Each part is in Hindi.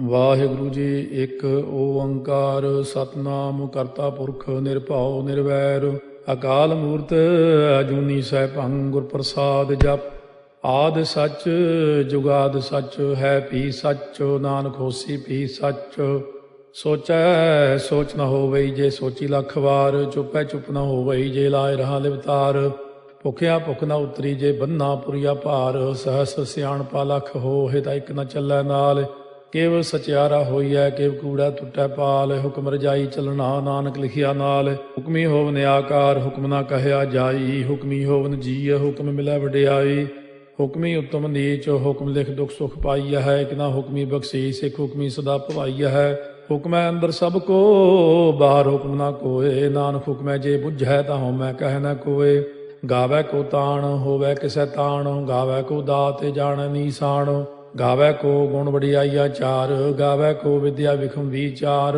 ਵਾਹਿਗੁਰੂ ਜੀ। ਇੱਕ ਓੰਕਾਰ ਸਤਨਾਮ ਕਰਤਾ ਪੁਰਖ ਨਿਰਭਉ ਨਿਰਵੈਰ ਅਕਾਲ ਮੂਰਤ ਅਜੂਨੀ ਸੈਭੰ ਗੁਰ ਪ੍ਰਸਾਦ ਜਪ। ਆਦਿ ਸੱਚ ਜੁਗਾਦ ਸੱਚ ਹੈ ਭੀ ਸੱਚ ਨਾਨਕ ਹੋਸੀ ਭੀ ਸੱਚ। ਸੋਚੈ ਸੋਚ ਨ ਹੋਵਈ ਜੇ ਸੋਚੀ ਲੱਖ ਵਾਰ। ਚੁੱਪੈ ਚੁੱਪ ਨ ਹੋਵਈ ਜੇ ਲਾਇ ਰਹਾ ਲਿਵਤਾਰ। ਭੁਖਿਆ ਭੁਖ ਨ ਉਤਰੀ ਜੇ ਬੰਨਾ ਪੁਰੀਆ ਭਾਰ। ਸਹਸ ਸਿਆਣਪਾ ਲਖ ਹੋਹਿ ਤਾਂ ਇੱਕ ਨ ਚੱਲੈ ਨਾਲ। ਕੇਵ ਸਚਿਆਰਾ ਹੋਈਐ ਕੇਵ ਕੂੜਾ ਟੁੱਟੈ ਪਾਲ। ਹੁਕਮ ਰਜਾਈ ਚੱਲਣਾ ਨਾਨਕ ਲਿਖਿਆ ਨਾਲ। ਹੁਕਮੀ ਹੋਵਨ ਆਕਾਰ ਹੁਕਮ ਨਾ ਕਹਿਆ ਜਾਈ। ਹੁਕਮੀ ਹੋਵਨ ਜੀਅ ਹੁਕਮ ਮਿਲੈ ਵਡਿਆਈ। ਹੁਕਮੀ ਉੱਤਮ ਨੀਚ ਹੁਕਮ ਲਿਖ ਦੁਖ ਸੁਖ ਪਾਈਆ ਹੈ। ਇੱਕ ਨਾ ਹੁਕਮੀ ਬਖਸ਼ੀਸ ਇੱਕ ਹੁਕਮੀ ਸਦਾ ਭਵਾਈਆ ਹੈ। ਹੁਕਮੈ ਅੰਦਰ ਸਭ ਕੋ ਬਾਹਰ ਹੁਕਮ ਨਾ ਕੋਏ। ਨਾਨਕ ਹੁਕਮੈ ਜੇ ਬੁਝੈ ਤਾਂ ਹਉਮੈ ਕਹਿ ਨ ਕੋਏ। ਗਾਵੈ ਕੋ ਤਾਣ ਹੋਵੈ ਕਿਸੈ ਤਾਣ। ਗਾਵੈ ਕੋ ਦਾਤ ਜਾਣੈ ਨੀਸਾਨ। ਗਾਵੈ ਕੋ ਗੁਣ ਵਡਿਆਈਆ ਚਾਰ। ਗਾਵੈ ਕੋ ਵਿਦਿਆ ਵਿਖਮ ਵੀਚਾਰ।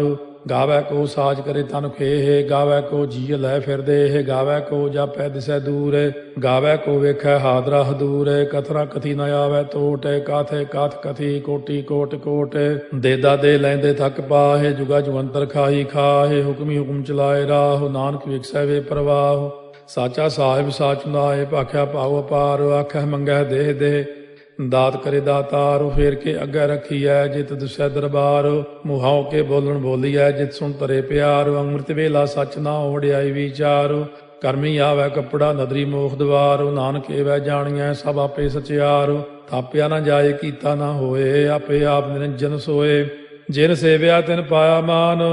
ਗਾਵੈ ਕੋ ਸਾਜ ਕਰੇ ਤਨ ਖੇਹ। ਗਾਵੈ ਕੋ ਜੀਅ ਲੈ ਫਿਰਦੇ। ਗਾਵੈ ਕੋ ਜਾਪੈ ਦਿਸੈ ਦੂਰ। ਗਾਵੈ ਕੋ ਵੇਖੈ ਹਾਦਰਾ ਹਦੂਰ। ਕਥਨਾ ਕਥੀ ਨ ਆਵੈ ਟੋਟ। ਕਾਥੇ ਕਾਥ ਕਥੀ ਕੋਟੀ ਕੋਟ ਕੋਟ। ਦੇਦਾ ਦੇ ਲੈਂਦੇ ਥੱਕ ਪਾਹੇ। ਜੁਗਾ ਜੁਗੰਤਰ ਖਾਹੀ ਖਾਹੇ। ਹੁਕਮੀ ਹੁਕਮ ਚਲਾਏ ਰਾਹ। ਨਾਨਕ ਵਿਖਸੈ ਵੇ ਪ੍ਰਵਾਹ। ਸਾਚਾ ਸਾਹਿਬ ਸਾਚ ਨਾਏ ਭਾਖਿਆ ਭਾਉ ਅਪਾਰ। ਆਖੈ ਮੰਗੈ ਦੇਹ ਦੇਹ ਦਾਤ ਕਰੇ ਦਾਤਾਰ। ਫੇਰ ਕੇ ਅੱਗੇ ਰੱਖੀਐ ਜਿਤ ਦਿਸੈ ਦਰਬਾਰ। ਮੁਹਾਉ ਕੇ ਬੋਲਣ ਬੋਲੀਐ ਜਿਤ ਸੁਣ ਤਰੇ ਪਿਆਰ। ਅੰਮ੍ਰਿਤ ਵੇਲਾ ਸੱਚ ਨਾ ਵਡਿਆਈ ਵਿਚਾਰ। ਕਰਮੀ ਆਵੈ ਕੱਪੜਾ ਨਦਰੀ ਮੋਖ ਦਵਾਰ। ਨਾਨਕ ਏਵੈ ਜਾਣੀਐ ਸਭ ਆਪੇ ਸਚਿਆਰ। ਥਾਪਿਆ ਨਾ ਜਾਏ ਕੀਤਾ ਨਾ ਹੋਏ। ਆਪੇ ਆਪ ਨਿਰੰਜਨ ਸੋਏ। ਜਿਨ ਸੇਵਿਆ ਤਿਨ ਪਾਇਆ ਮਾਨ।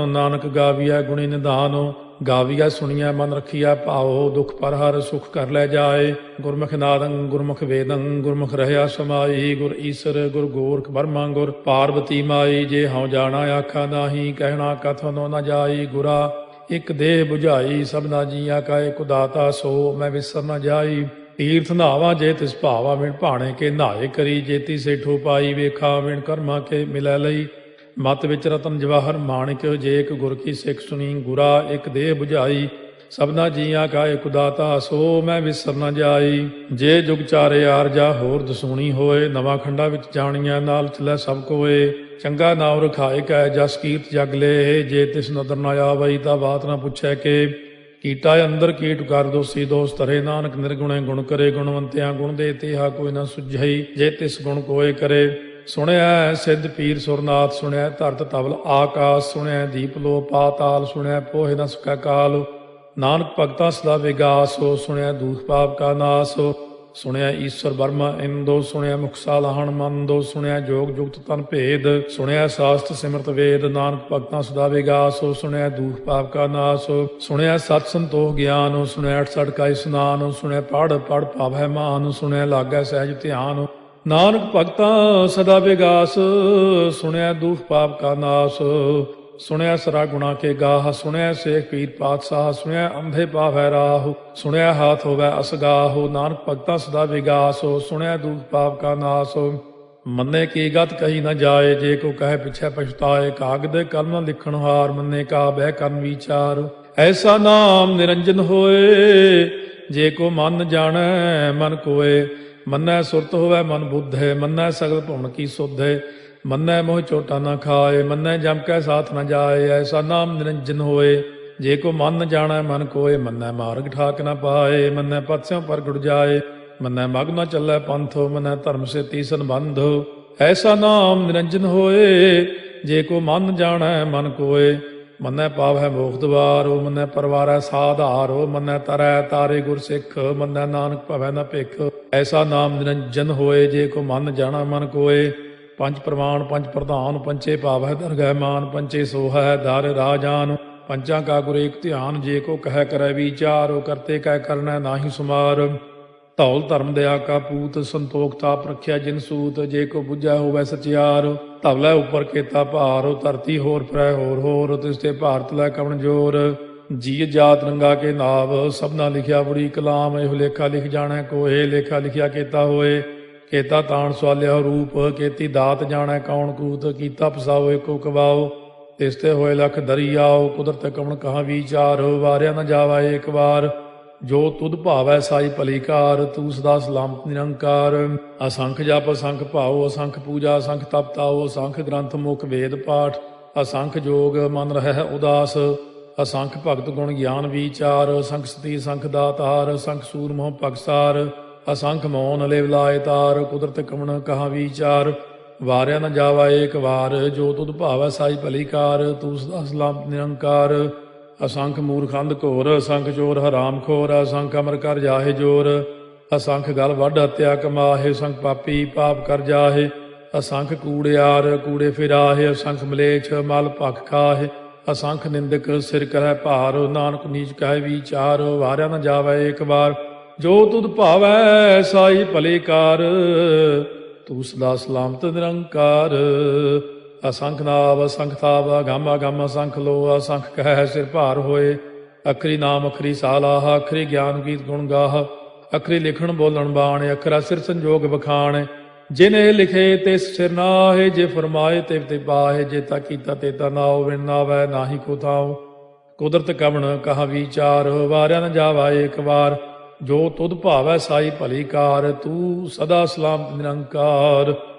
ਨਾਨਕ ਗਾਵੀਐ ਗੁਣੀ ਨਿਧਾਨ। ਗਾਵੀਐ ਸੁਣੀਐ ਮਨ ਰਖੀਐ ਭਾਉ। ਦੁਖ ਪਰ ਹਰ ਸੁਖ ਕਰ ਲੈ ਜਾਏ। ਗੁਰਮੁਖ ਨਾਦੰ ਗੁਰਮੁਖ ਵੇਦੰ ਗੁਰਮੁਖ ਰਹਿਆ ਸਮਾਈ। ਗੁਰ ਈਸਰ ਗੁਰ ਗੋਰਖ ਬਰਮਾ ਗੁਰ ਪਾਰਬਤੀ ਮਾਈ। ਜੇ ਹਉ ਜਾਣਾ ਆਖਾ ਨਾਹੀ ਕਹਿਣਾ ਕਥਨੋ ਨ ਜਾਈ। ਗੁਰਾ ਇੱਕ ਦੇਹ 부ਝਾਈ ਸਭਨਾ ਜੀਆਂ ਕਾ ਇੱਕ ਦਾਤਾ। ਸੋ ਮੈਂ ਵਿਸਰ ਨ ਜਾਈ। ਤੀਰਥ ਨਹਾਵਾ ਜੇ ਤਿਸ ਭਾਵਾ ਵਿਣ ਭਾਣੇ ਕੇ ਨਹਾਏ ਕਰੀ। ਜੇਤੀ ਸੇਠੋ ਪਾਈ ਵੇਖਾ ਵਿਣ ਕਰਮਾ ਕੇ ਮਿਲੈ ਲਈ। ਮਤ ਵਿੱਚ ਰਤਨ ਜਵਾਹਰ ਮਾਣਿਕ ਜੇ ਇੱਕ ਗੁਰ ਕੀ ਸਿੱਖ ਸੁਣੀ। ਗੁਰਾ ਇੱਕ ਦੇਹ 부ਝਾਈ ਸਭਨਾ ਜੀਆਂ ਕਾ ਇੱਕ ਦਾਤਾ। ਸੋ ਮੈਂ ਵਿਸਰ ਨ ਜਾਈ। ਜੇ ਜੁਗ ਚਾਰੇ ਆਰਜਾ ਹੋਰ ਦਸੂਣੀ ਹੋਏ। ਨਵਾਂ ਖੰਡਾ ਵਿੱਚ ਜਾਣੀਆਂ ਨਾਲ ਚਲੈ ਸਭ ਕੋਏ। ਚੰਗਾ ਨਾਉ ਰਖਾਏ ਕੈ ਜਸ ਕੀਰਤ ਜਗ ਲੇ। ਜੇ ਤਿਸ ਨਦਰ ਨ ਆਵਈ ਤਾਂ ਬਾਤ ਨਾ ਪੁੱਛੈ ਕੇ। ਕੀਟਾ ਅੰਦਰ ਕੀਟ ਕਰ ਦੋਸੀ ਦੋਸ ਧਰੇ। ਨਾਨਕ ਨਿਰਗੁਣੇ ਗੁਣ ਕਰੇ। ਗੁਣਵੰਤਿਆਂ ਗੁਣ ਦੇ ਤੇਹਾ ਕੋਈ ਨਾ ਸੁਝਈ। ਜੇ ਤਿਸ ਗੁਣ ਕੋਏ ਕਰੇ। ਸੁਣਿਆ ਸਿੱਧ ਪੀਰ ਸੁਰਨਾਥ। ਸੁਣਿਆ ਧਰਤ ਤਵਲ ਆਕਾਸ। ਸੁਣਿਆ ਦੀਪ ਲੋ ਪਾਤਾਲ। ਸੁਣਿਆ ਪੋਹਿ ਨ ਸਕੈ ਕਾਲ। ਨਾਨਕ ਭਗਤਾਂ ਸਦਾ ਵਿਗਾਸ। ਸੁਣਿਆ ਦੂਖ ਪਾਪ ਕਾ ਨਾਸ। ਸੁਣਿਆ ਈਸ਼ਵਰ ਬਰਮਾ ਇੰਦੋ। ਸੁਣਿਆ ਮੁਖ ਸਾਲਾਹਣ ਮੰਦੋ। ਸੁਣਿਆ ਜੋਗ ਜੁਗਤ ਤਨ ਭੇਦ। ਸੁਣਿਆ ਸਾਸਤ ਸਿਮਰਤ ਵੇਦ। ਨਾਨਕ ਭਗਤਾਂ ਸਦਾ ਵਿਗਾਸ। ਸੁਣਿਆ ਦੂਖ ਪਾਪ ਕਾ ਨਾਸ। ਸੁਣਿਆ ਸਤ ਸੰਤੋਖ ਗਿਆਨ। ਸੁਣਿਆ 68 ਕਾ ਇਸਨਾਨ। ਸੁਣਿਆ ਪੜ ਪੜ ਭਾਵੈ ਮਾਨ। ਸੁਣਿਆ ਲਾਗੈ ਸਹਿਜ ਧਿਆਨ। ਨਾਨਕ ਭਗਤਾਂ ਸਦਾ ਵਿਗਾਸ। ਸੁਣਿਆ ਦੁਖ ਪਾਪ ਕਾ ਨਾਸ। ਸੁਣਿਆ ਸਰਾ ਗੁਣਾ ਕੇ ਗਾਹ। ਸੁਣਿਆ ਸੇਖ ਪੀਰ ਪਾਤਸ਼ਾਹ। ਸੁਣਿਆ ਅੰਧੇ ਪਾਵੈ ਰਾਹ। ਸੁਣਿਆ ਹਾਥ ਹੋਵੈ ਅਸਗਾਹ। ਨਾਨਕ ਭਗਤਾਂ ਸਦਾ ਵਿਗਾਸ। ਸੁਣਿਆ ਦੁਖ ਪਾਪ ਕਾ ਨਾਸ। ਮੰਨੇ ਕੀ ਗਤ ਕਹੀ ਨ ਜਾਏ। ਜੇ ਕੋ ਕਹੇ ਪਿਛੈ ਪਛਤਾਏ। ਕਾਗਦ ਕਲਮ ਲਿਖਣ ਹਾਰ। ਮੰਨੇ ਕਾ ਬਹਿ ਕਰਨ ਵਿਚਾਰ। ਐਸਾ ਨਾਮ ਨਿਰੰਜਨ ਹੋਏ। ਜੇ ਕੋ ਮਨ ਜਾਣੈ ਮਨ ਕੋਏ। ਮੰਨੈ ਸੁਰਤ ਹੋਵੈ ਮਨ ਬੁੱਧੇ। ਮੰਨੈ ਸਗਲ ਭੁਵਨ ਕੀ ਸੁਧੇ। ਮੰਨੈ ਮੋਹ ਚੋਟਾ ਨ ਖਾਏ। ਮੰਨੈ ਜਮ ਕੈ ਸਾਥ ਨ ਜਾਏ। ਐਸਾ ਨਾਮ ਨਿਰੰਜਨ ਹੋਏ। ਜੇ ਕੋ ਮਨ ਜਾਣੈ ਮਨ ਕੋਏ। ਮੰਨੈ ਮਾਰਗ ਠਾਕ ਨ ਪਾਏ। ਮੰਨੈ ਪਥ ਸਿਉ ਪ੍ਰਗਟ ਜਾਏ। ਮੰਨੈ ਮਗ ਨ ਚੱਲੈ ਪੰਥ। ਮੰਨੈ ਧਰਮ ਸੇਤੀ ਸੰਬੰਧ। ਐਸਾ ਨਾਮ ਨਿਰੰਜਨ ਹੋਏ। ਜੇ ਕੋ ਮਨ ਜਾਣੈ ਮਨ ਕੋਏ। ਮੰਨੈ ਪਾਵੈ ਮੋਖ ਦਵਾਰੋ। ਮੰਨੈ ਪਰਵਾਰੈ ਸਾਧਾਰੋ। ਮੰਨੈ ਤਰੈ ਤਾਰੇ ਗੁਰ ਸਿੱਖ। ਮੰਨੈ ਨਾਨਕ ਭਵੈ ਨ ਭਿਖ। ਐਸਾ ਨਾਮ ਨਿਰੰਜਨ ਹੋਏ। ਜੇ ਕੋ ਮਨ ਜਾਣਾ ਮਨ ਕੋਏ। ਪੰਜ ਪ੍ਰਮਾਣ ਪੰਜ ਪ੍ਰਧਾਨ। ਪੰਚੇ ਭਾਵੈ ਦਰਗਹਿ ਮਾਨ। ਪੰਚੇ ਸੋਹੈ ਦਰ ਰਾਜਾਨ। ਪੰਚਾਂ ਕਾ ਗੁਰ ਏਕ ਧਿਆਨ। ਜੇ ਕੋ ਕਹਿ ਕਰੈ ਵਿਚਾਰ। ਕਰਤੇ ਕਹਿ ਕਰਨੈ ਨਾਹੀ ਸੁਮਾਰ। ਧੌਲ ਧਰਮ ਦਇਆ ਕਾ ਪੂਤ। ਸੰਤੋਖ ਤਾਪ ਰੱਖਿਆ ਜਿਨ ਸੂਤ। ਜੇ ਕੋ ਬੁੱਝੈ ਹੋਵੈ ਸਚਿਆਰ। ਧਵਲੇ ਉੱਪਰ ਕੇਤਾ ਭਾਰ। ਧਰਤੀ ਹੋਰ ਫਿਰੈ ਹੋਰ ਹੋਰ। ਤਿਸ ਤੇ ਭਾਰਤ ਲੈ ਕਵਣ ਜੋਰ। ਜੀ ਜਾਤ ਰੰਗਾ ਕੇ ਨਾਵ। ਸਭਨਾ ਲਿਖਿਆ ਬੜੀ ਕਲਾਮ। ਇਹੋ ਲੇਖਾ ਲਿਖ ਜਾਣੈ ਕੋਏ। ਲੇਖਾ ਲਿਖਿਆ ਕੇਤਾ ਹੋਏ। ਕੇਤਾ ਤਾਣ ਸਵਾਲਿਆ ਰੂਪ। ਕੇਤੀ ਦਾਤ ਜਾਣੈ ਕੌਣ ਕੂਤ। ਕੀਤਾ ਪਸਾਓ ਏਕੋ ਕਵਾਓ। ਤਿਸ ਤੇ ਹੋਏ ਲਖ ਦਰਿਆਓ। ਕੁਦਰਤ ਕਵਣ ਕਹਾ ਵਿਚਾਰ। ਵਾਰਿਆ ਨ ਜਾਵਾ ਏਕ ਵਾਰ। ਜੋ ਤੁਧ ਭਾਵੈ ਸਾਈ ਭਲੀ ਕਾਰ, ਤੂੰ ਸਦਾ ਸਲਾਮਤ ਨਿਰੰਕਾਰ। ਅਸੰਖ ਜਪ ਅਸੰਖ ਭਾਉ, ਅਸੰਖ ਪੂਜਾ ਅਸੰਖ ਤਪ ਤਾਉ, ਅਸੰਖ ਗ੍ਰੰਥ ਮੁਖ ਵੇਦ ਪਾਠ, ਅਸੰਖ ਜੋਗ ਮਨ ਰਹਿ ਉਦਾਸ। ਅਸੰਖ ਭਗਤ ਗੁਣ ਗਿਆਨ ਵਿਚਾਰ, ਅਸੰਖ ਸਤੀ ਅਸੰਖ ਦਾਤਾਰ, ਅਸੰਖ ਸੂਰ ਮੋਹ ਭਗਸਾਰ। ਅਸੰਖ ਮੌਨ ਲਿਵ ਲਾਇ ਤਾਰ, ਕੁਦਰਤ ਕਵਣ ਕਹਾ ਵਿਚਾਰ। ਵਾਰਿਆ ਨ ਜਾਵਾ ਏਕ ਵਾਰ, ਜੋ ਤੁਧ ਭਾਵੈ ਸਾਈ ਭਲੀ ਕਾਰ, ਤੂੰ ਸਦਾ ਸਲਾਮਤ ਨਿਰੰਕਾਰ। ਅਸੰਖ ਮੂਰਖੰਦ ਘੋਰ, ਅਸੰਖ ਚੋਰ ਹਰਾਮ ਖੋਰ, ਅਸੰਖ ਅਮਰ ਕਰ ਜਾਹੇ ਜੋਰ। ਅਸੰਖ ਗਲ ਵੱਢ ਹੱਤਿਆ ਕਮਾਹੇ, ਅਸੰਖ ਪਾਪੀ ਪਾਪ ਕਰ ਜਾਹੇ। ਅਸੰਖ ਕੂੜਿਆਰ ਕੂੜੇ ਫਿਰਾਹੇ, ਅਸੰਖ ਮਲੇਛ ਮਲ ਭਖ ਖਾਹੇ। ਅਸੰਖ ਨਿੰਦਕ ਸਿਰ ਕਰੈ ਭਾਰ, ਨਾਨਕ ਨੀਚ ਕਹਿ ਵਿਚਾਰ। ਵਾਰਿਆ ਨ ਜਾਵੈ ਏਕ ਵਾਰ, ਜੋ ਤੁਧ ਭਾਵੈ ਸਾਈ ਭਲੀ ਕਾਰ, ਤੂੰ ਸਦਾ ਸਲਾਮਤ ਨਿਰੰਕਾਰ। ਅਸੰਖ ਨਾਵ ਅਸੰਖ ਤਾਵ, ਅਗੰਮ ਅਗੰਮ ਅਸੰਖ ਲੋ, ਅਸੰਖ ਕਹਿ ਸਿਰ ਭਾਰ ਹੋਏ। ਅਖਰੀ ਨਾਮ ਅਖਰੀ ਸਾਲਾਹ, ਅਖਰੀ ਗਿਆਨ ਗੀਤ ਗੁਣ ਗਾਹ। ਅਖਰੀ ਲਿਖਣ ਬੋਲਣ ਬਾਣ, ਅਖਰਾ ਸਿਰ ਸੰਜੋਗ ਬਖਾਣ। ਜਿਨੇ ਲਿਖੇ ਤਿਸ ਸਿਰ ਨਾਹੇ, ਜੇ ਫਰਮਾਏ ਤਿਵ ਤੇ ਪਾਹੇ। ਜੇਤਾ ਕੀਤਾ ਤੇਤਾ ਨਾਉ, ਵਿਣ ਨਾਵੈ ਨਾਹੀ ਕੋ ਥਾਉ। ਕੁਦਰਤ ਕਵਣ ਕਹਾ ਵਿਚਾਰ, ਵਾਰਿਆ ਨ ਜਾਵਾ ਏਕ ਵਾਰ, ਜੋ ਤੁਧ ਭਾਵੈ ਸਾਈ ਭਲੀ ਕਾਰ, ਤੂੰ ਸਦਾ ਸਲਾਮਤ ਨਿਰੰਕਾਰ।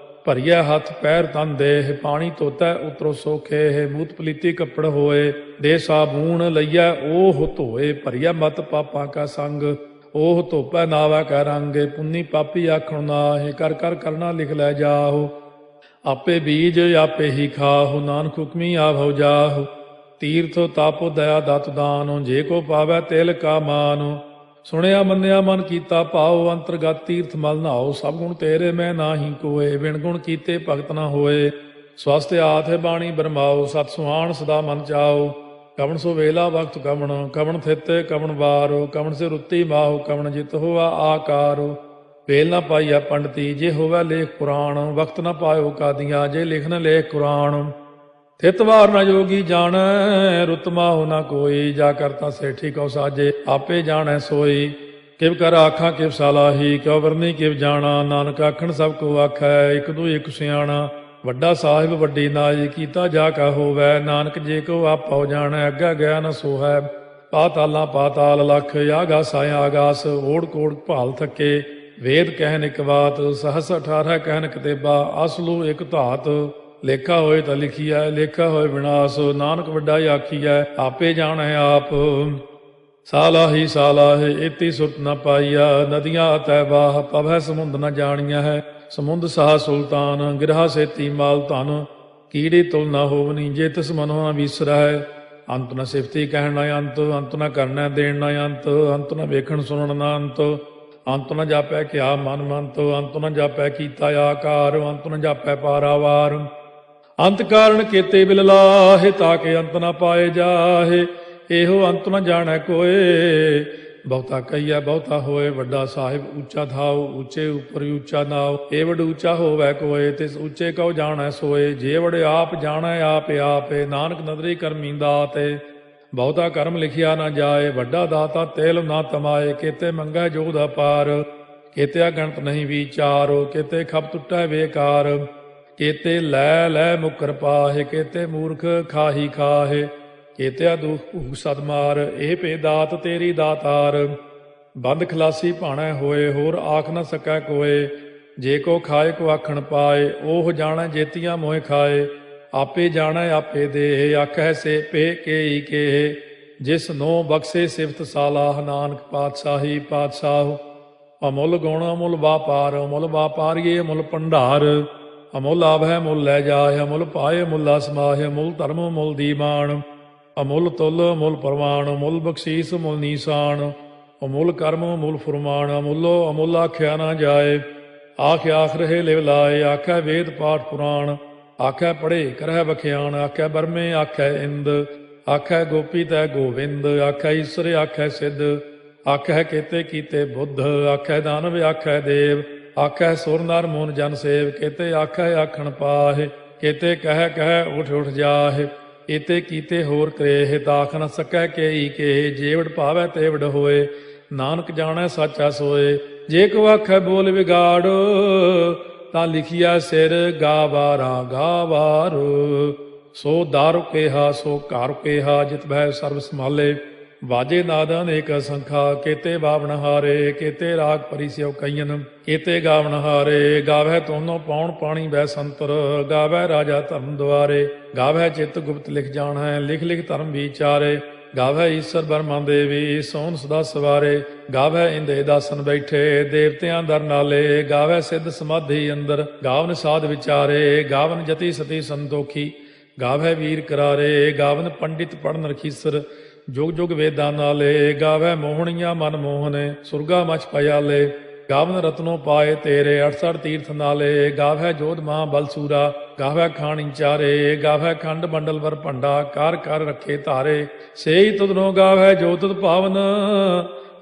ਭਰੀਐ ਹੱਥ ਪੈਰ ਤਨ ਦੇਹ, ਪਾਣੀ ਧੋਤੈ ਉਤਰੋ ਸੋਖੇ। ਮੂਤ ਪਲੀਤੀ ਕੱਪੜ ਹੋਏ, ਦੇ ਸਾਬੂਣ ਲਈਐ ਓਹ ਧੋਏ। ਭਰੀਐ ਮਤ ਪਾਪਾਂ ਕਾ ਸੰਗ, ਓਹ ਧੋਪੈ ਨਾਵੈ ਕੈ ਰੰਗ। ਪੁੰਨੀ ਪਾਪੀ ਆਖਣ ਨਾਹਿ, ਕਰ ਕਰ ਕਰਨਾ ਲਿਖ ਲੈ ਜਾਹੋ। ਆਪੇ ਬੀਜ ਆਪੇ ਹੀ ਖਾਹੋ, ਨਾਨਕ ਹੁਕਮੀ ਆਭਉ ਜਾਹੋ। ਤੀਰਥ ਤਾਪੋ ਦਇਆ ਦਤ ਦਾਨੋ, ਜੇ ਕੋ ਪਾਵੈ ਤਿਲ ਕਾ ਮਾਨੋ। ਸੁਣਿਆ ਮੰਨਿਆ ਮਨ ਕੀਤਾ ਭਾਉ, ਅੰਤਰਗਤ ਤੀਰਥ ਮਲ ਨਹਾਉ। ਸਭ ਗੁਣ ਤੇਰੇ ਮੈਂ ਨਾਹੀ ਕੋਏ, ਬਿਨ ਗੁਣ ਕੀਤੇ ਭਗਤ ਨਾ ਹੋਏ। ਸਵਸਤ ਆਥ ਬਾਣੀ ਬਰਮਾਓ, ਸਤ ਸੁਹਾਣ ਸਦਾ ਮਨ ਚਾਓ। ਕਵਣ ਸੋ ਵੇਲਾ ਵਕਤ ਕਵਣ, ਕਵਣ ਥਿਤ ਕਵਣ ਵਾਰੋ। ਕਵਣ ਸੇ ਰੁੱਤੀ ਮਾਹੋ, ਕਵਣ ਜਿਤ ਹੋਵਾ ਆਕਾਰੋ। ਵੇਲ ਨਾ ਪਾਈਆ ਪੰਡਤੀ, ਜੇ ਹੋਵੈ ਲੇਖ ਪੁਰਾਣ। ਵਕਤ ਨਾ ਪਾਇਓ ਕਾਦੀਆਂ, ਜੇ ਲਿਖਨ ਲੇਖ ਕੁਰਾਨ। ਥਿਤ ਵਾਰ ਨਾ ਜੋਗੀ ਜਾਣੈ, ਰੁੱਤ ਮਾਹੁ ਨਾ ਕੋਈ। ਜਾ ਕਰਤਾ ਸੇਠੀ ਕਉ ਸਾਜੇ, ਆਪੇ ਜਾਣੈ ਸੋਈ। ਕਿਵ ਕਰ ਆਖਾਂ ਕਿਵ ਸਾਲਾਹੀ, ਕਿਉ ਵਰਨੀ ਕਿਵ ਜਾਣਾ। ਨਾਨਕ ਆਖਣ ਸਭ ਕੋ ਆਖੈ, ਇਕ ਦੂ ਇਕ ਸਿਆਣਾ। ਵੱਡਾ ਸਾਹਿਬ ਵੱਡੀ ਨਾਈ, ਕੀਤਾ ਜਾ ਕਾ ਹੋਵੈ। ਨਾਨਕ ਜੇ ਕੋ ਆਪਉ ਜਾਣੈ, ਅੱਗਾ ਗਿਆ ਨ ਸੋਹੈ। ਪਾਤਾਲਾਂ ਪਾਤਾਲ ਲਖ, ਆਗਾਸਾਂ ਆਗਾਸ। ਓੜ ਕੋੜ ਭਾਲ ਥੱਕੇ, ਵੇਦ ਕਹਿਨ ਇਕ ਬਾਤ। ਸਹਸ 18 ਕਹਿਨ ਕਤੇਬਾ, ਅਸਲੂ ਇਕ ਧਾਤ। ਲੇਖਾ ਹੋਏ ਤਾਂ ਲਿਖੀਐ, ਲੇਖਾ ਹੋਏ ਵਿਨਾਸ਼। ਨਾਨਕ ਵੱਡਾ ਆਖੀਐ, ਆਪੇ ਜਾਣੈ ਆਪ। ਸਾਲਾਹੀ ਸਾਲਾਹੇ, ਏਤੀ ਸੁਰਤ ਨ ਪਾਈਆ। ਨਦੀਆਂ ਅਤੈ ਬਾਹ, ਪਵੈ ਸਮੁੰਦ ਨ ਜਾਣੀਆ ਹੈ। ਸਮੁੰਦ ਸਾਹ ਸੁਲਤਾਨ, ਗਿਰਹਾ ਸੇਤੀ ਮਾਲ ਧਨ। ਕੀੜੀ ਤੁਲ ਨ ਹੋਵਨੀ, ਜੇ ਤਿਸ ਮਨੋ ਨ ਵਿਸਰੈ। ਅੰਤ ਨ ਸਿਫਤੀ ਕਹਿਣ ਨ ਅੰਤ, ਅੰਤ ਨ ਕਰਨੈ ਦੇਣ ਨ ਅੰਤ। ਅੰਤ ਨ ਵੇਖਣ ਸੁਣਨ ਨ ਅੰਤ, ਅੰਤ ਨ ਜਾਪੈ ਕਿਆ ਮਨ ਮੰਤ। ਅੰਤ ਨ ਜਾਪੈ ਕੀਤਾ ਆਕਾਰ, ਅੰਤ ਨ ਜਾਪੈ ਪਾਰਾਵਾਰ। ਅੰਤ ਕਾਰਨ ਕੇਤੇ ਬਿਲ ਲਾਹੇ, ਤਾਕੇ ਅੰਤ ਨ ਪਾਏ ਜਾਹੇ। ਇਹੋ ਅੰਤ ਨ ਜਾਣੈ ਕੋਏ, ਬਹੁਤਾ ਕਹੀਐ ਬਹੁਤਾ ਹੋਏ। ਵੱਡਾ ਸਾਹਿਬ ਉੱਚਾ ਥਾਉ, ਉੱਚੇ ਉੱਪਰ ਉੱਚਾ ਨਾਉ। ਏ ਵਡ ਉੱਚਾ ਹੋਵੈ ਕੋਏ, ਤਿਸ ਉੱਚੇ ਕਉ ਜਾਣੈ ਸੋਏ। ਜੇ ਵਡ ਆਪ ਜਾਣੈ ਆਪੇ ਆਪੇ, ਨਾਨਕ ਨਦਰੀ ਕਰਮੀ ਦਾਤੇ। ਬਹੁਤਾ ਕਰਮ ਲਿਖਿਆ ਨਾ ਜਾਏ, ਵੱਡਾ ਦਾਤਾ ਤੇਲ ਨਾ ਤਮਾਏ। ਕੇਤੇ ਮੰਗੈ ਜੋਗ ਅਪਾਰ, ਕੇਤੇ ਅਗਣਤ ਨਹੀਂ ਵਿਚਾਰੋ। ਕੇਤੇ ਖਪ ਟੁੱਟੈ ਬੇਕਾਰ, ਕੇਤੇ ਲੈ ਲੈ ਮੁਕਰ ਪਾਹੇ। ਕੇਤੇ ਮੂਰਖ ਖਾਹੀ ਖਾਹੇ, ਕੇਤਿਆ ਦੁਖ ਭੂਖ ਸਦ ਮਾਰ। ਇਹ ਭੇ ਦਾਤ ਤੇਰੀ ਦਾਤਾਰ, ਬੰਦ ਖਲਾਸੀ ਭਾਣੈ ਹੋਏ। ਹੋਰ ਆਖ ਨ ਸਕੈ ਕੋਏ, ਜੇ ਕੋ ਖਾਏ ਕੋ ਆਖਣ ਪਾਏ। ਉਹ ਜਾਣੈ ਜੇਤੀਆਂ ਮੋਹਿ ਖਾਏ, ਆਪੇ ਜਾਣੈ ਆਪੇ ਦੇ। ਆਖੈ ਸੇ ਪੇ ਕੇਈ ਕੇ, ਜਿਸ ਨੋ ਬਖਸ਼ੇ ਸਿਫਤ ਸਾਲਾਹ। ਨਾਨਕ ਪਾਤਸ਼ਾਹੀ ਪਾਤਸ਼ਾਹ, ਅਮੁੱਲ ਗੁਣ ਅਮੁੱਲ ਵਾਪਾਰ। ਅਮੁੱਲ ਵਾਪਾਰੀਏ ਅਮੁੱਲ ਭੰਡਾਰ, ਅਮੁੱਲ ਆਭੈ ਮੁੱਲ ਲੈ ਜਾਏ। ਅਮੁੱਲ ਪਾਏ ਮੁੱਲਾ ਸਮਾਹੇ, ਅਮੁੱਲ ਧਰਮ ਮੁੱਲ ਦੀਵਾਨ। ਅਮੁੱਲ ਤੁਲ ਅਮੁੱਲ ਪ੍ਰਵਾਨ, ਅਮੁੱਲ ਬਖਸ਼ੀਸ ਅਮੁੱਲ ਨੀਸਾਨ। ਅਮੁੱਲ ਕਰਮ ਅਮੁੱਲ ਫੁਰਮਾਨ, ਅਮੁੱਲੋ ਅਮੁੱਲ ਆਖਿਆ ਨਾ ਜਾਏ। ਆਖ ਆਖ ਰਹੇ ਲਿਵ ਲਾਏ, ਆਖੈ ਵੇਦ ਪਾਠ ਪੁਰਾਣ। ਆਖੈ ਪੜ੍ਹੇ ਕਰਹਿ ਬਖਿਆਣ, ਆਖੈ ਬਰਮੇ ਆਖੈ ਇੰਦ। ਆਖੈ ਗੋਪੀ ਤੈ ਗੋਵਿੰਦ, ਆਖੈ ਈਸਰ ਆਖੈ ਸਿੱਧ। ਆਖੈ ਕੇਤੇ ਕੀਤੇ ਬੁੱਧ, ਆਖੈ ਦਾਨਵ ਆਖੈ ਦੇਵ। ਆਖੈ ਸੁਰ ਨਰ ਮੂਨ ਜਨ ਸੇਵ, ਕੇਤੇ ਆਖੈ ਆਖਣ ਪਾਹੇ। ਕੇਤੇ ਕਹਿ ਕਹਿ ਉਠ ਉਠ ਜਾਹੇ, ਏਤੇ ਕੀਤੇ ਹੋਰ ਕਰੇਹ। ਤਾਖ ਨ ਸਕੈ ਕੇਈ ਕੇ, ਜੇਵੜ ਭਾਵੈ ਤੇਵੜ ਹੋਏ। ਨਾਨਕ ਜਾਣੈ ਸਾਚਾ ਸੋਏ, ਜੇ ਕੋ ਆਖੈ ਬੋਲ ਵਿਗਾੜ। ਤਾਂ ਲਿਖਿਆ ਸਿਰ ਗਾਵਾਰਾ ਗਾਵਾਰ। ਸੋ ਦਾਰੂ ਕੇਹਾ ਸੋ ਘਰ ਕੇਹਾ, ਜਿਤ ਭੈ ਸਰਬ ਸੰਭਾਲੇ। ਵਾਜੇ ਨਾਦ ਅਨੇਕ ਸੰਖਾ ਕੀਤੇ ਬਾਵਨ ਹਾਰੇ ਕੀਤੇ ਰਾਗ ਪਰੀ ਸਿਉ ਕਈਨ ਕੀਤੇ ਗਾਵਨ ਹਾਰੇ ਗਾਵੈ ਤੋਨੋ ਪੌਣ ਪਾਣੀ ਬੈ ਸੰਤਰ ਗਾਵੈ ਰਾਜਾ ਧਰਮ ਦੁਆਰੇ ਗਾਵੈ ਚਿਤ ਗੁਪਤ ਲਿਖ ਜਾਣੈ ਲਿਖ ਲਿਖ ਧਰਮ ਵਿਚਾਰੇ ਗਾਵੈ ਈਸ਼ਰ ਬਰਮਾ ਦੇਵੀ ਸੋਨ ਸਦਾ ਸਵਾਰੇ ਗਾਵੈ ਇੰਦੇ ਦਾਸਨ ਬੈਠੇ ਦੇਵਤਿਆਂ ਦਰ ਨਾਲੇ ਗਾਵੈ ਸਿੱਧ ਸਮਾਧੀ ਅੰਦਰ ਗਾਵਨ ਸਾਧ ਵਿਚਾਰੇ ਗਾਵਨ ਜਤੀ ਸਤੀ ਸੰਤੋਖੀ ਗਾਵੈ ਵੀਰ ਕਰਾਰੇ ਗਾਵਨ ਪੰਡਿਤ ਪੜਨ ਰਖੀਸਰ ਜੁਗ ਜੁਗ ਵੇਦਾਂ ਨਾਲੇ ਗਾਵੈ ਮੋਹਣੀਆਂ ਮਨ ਮੋਹਨੇ ਸੁਰਗਾ ਮਛ ਪਿਆਲੇ ਗਾਵਨ ਰਤਨੋ ਪਾਏ ਤੇਰੇ 68 ਤੀਰਥ ਨਾਲੇ ਗਾਵੈ ਜੋਧ ਮਹਾ ਬਲਸੂਰਾ ਗਾਵੈ ਖਾਣੀ ਚਾਰੇ ਗਾਵੈ ਖੰਡ ਮੰਡਲ ਵਰ ਭੰਡਾ ਕਰ ਕਰ ਰੱਖੇ ਧਾਰੇ ਸੇਈ ਤੁਧਨੋ ਗਾਵੈ ਜੋ ਤੁਧ ਭਾਵਨ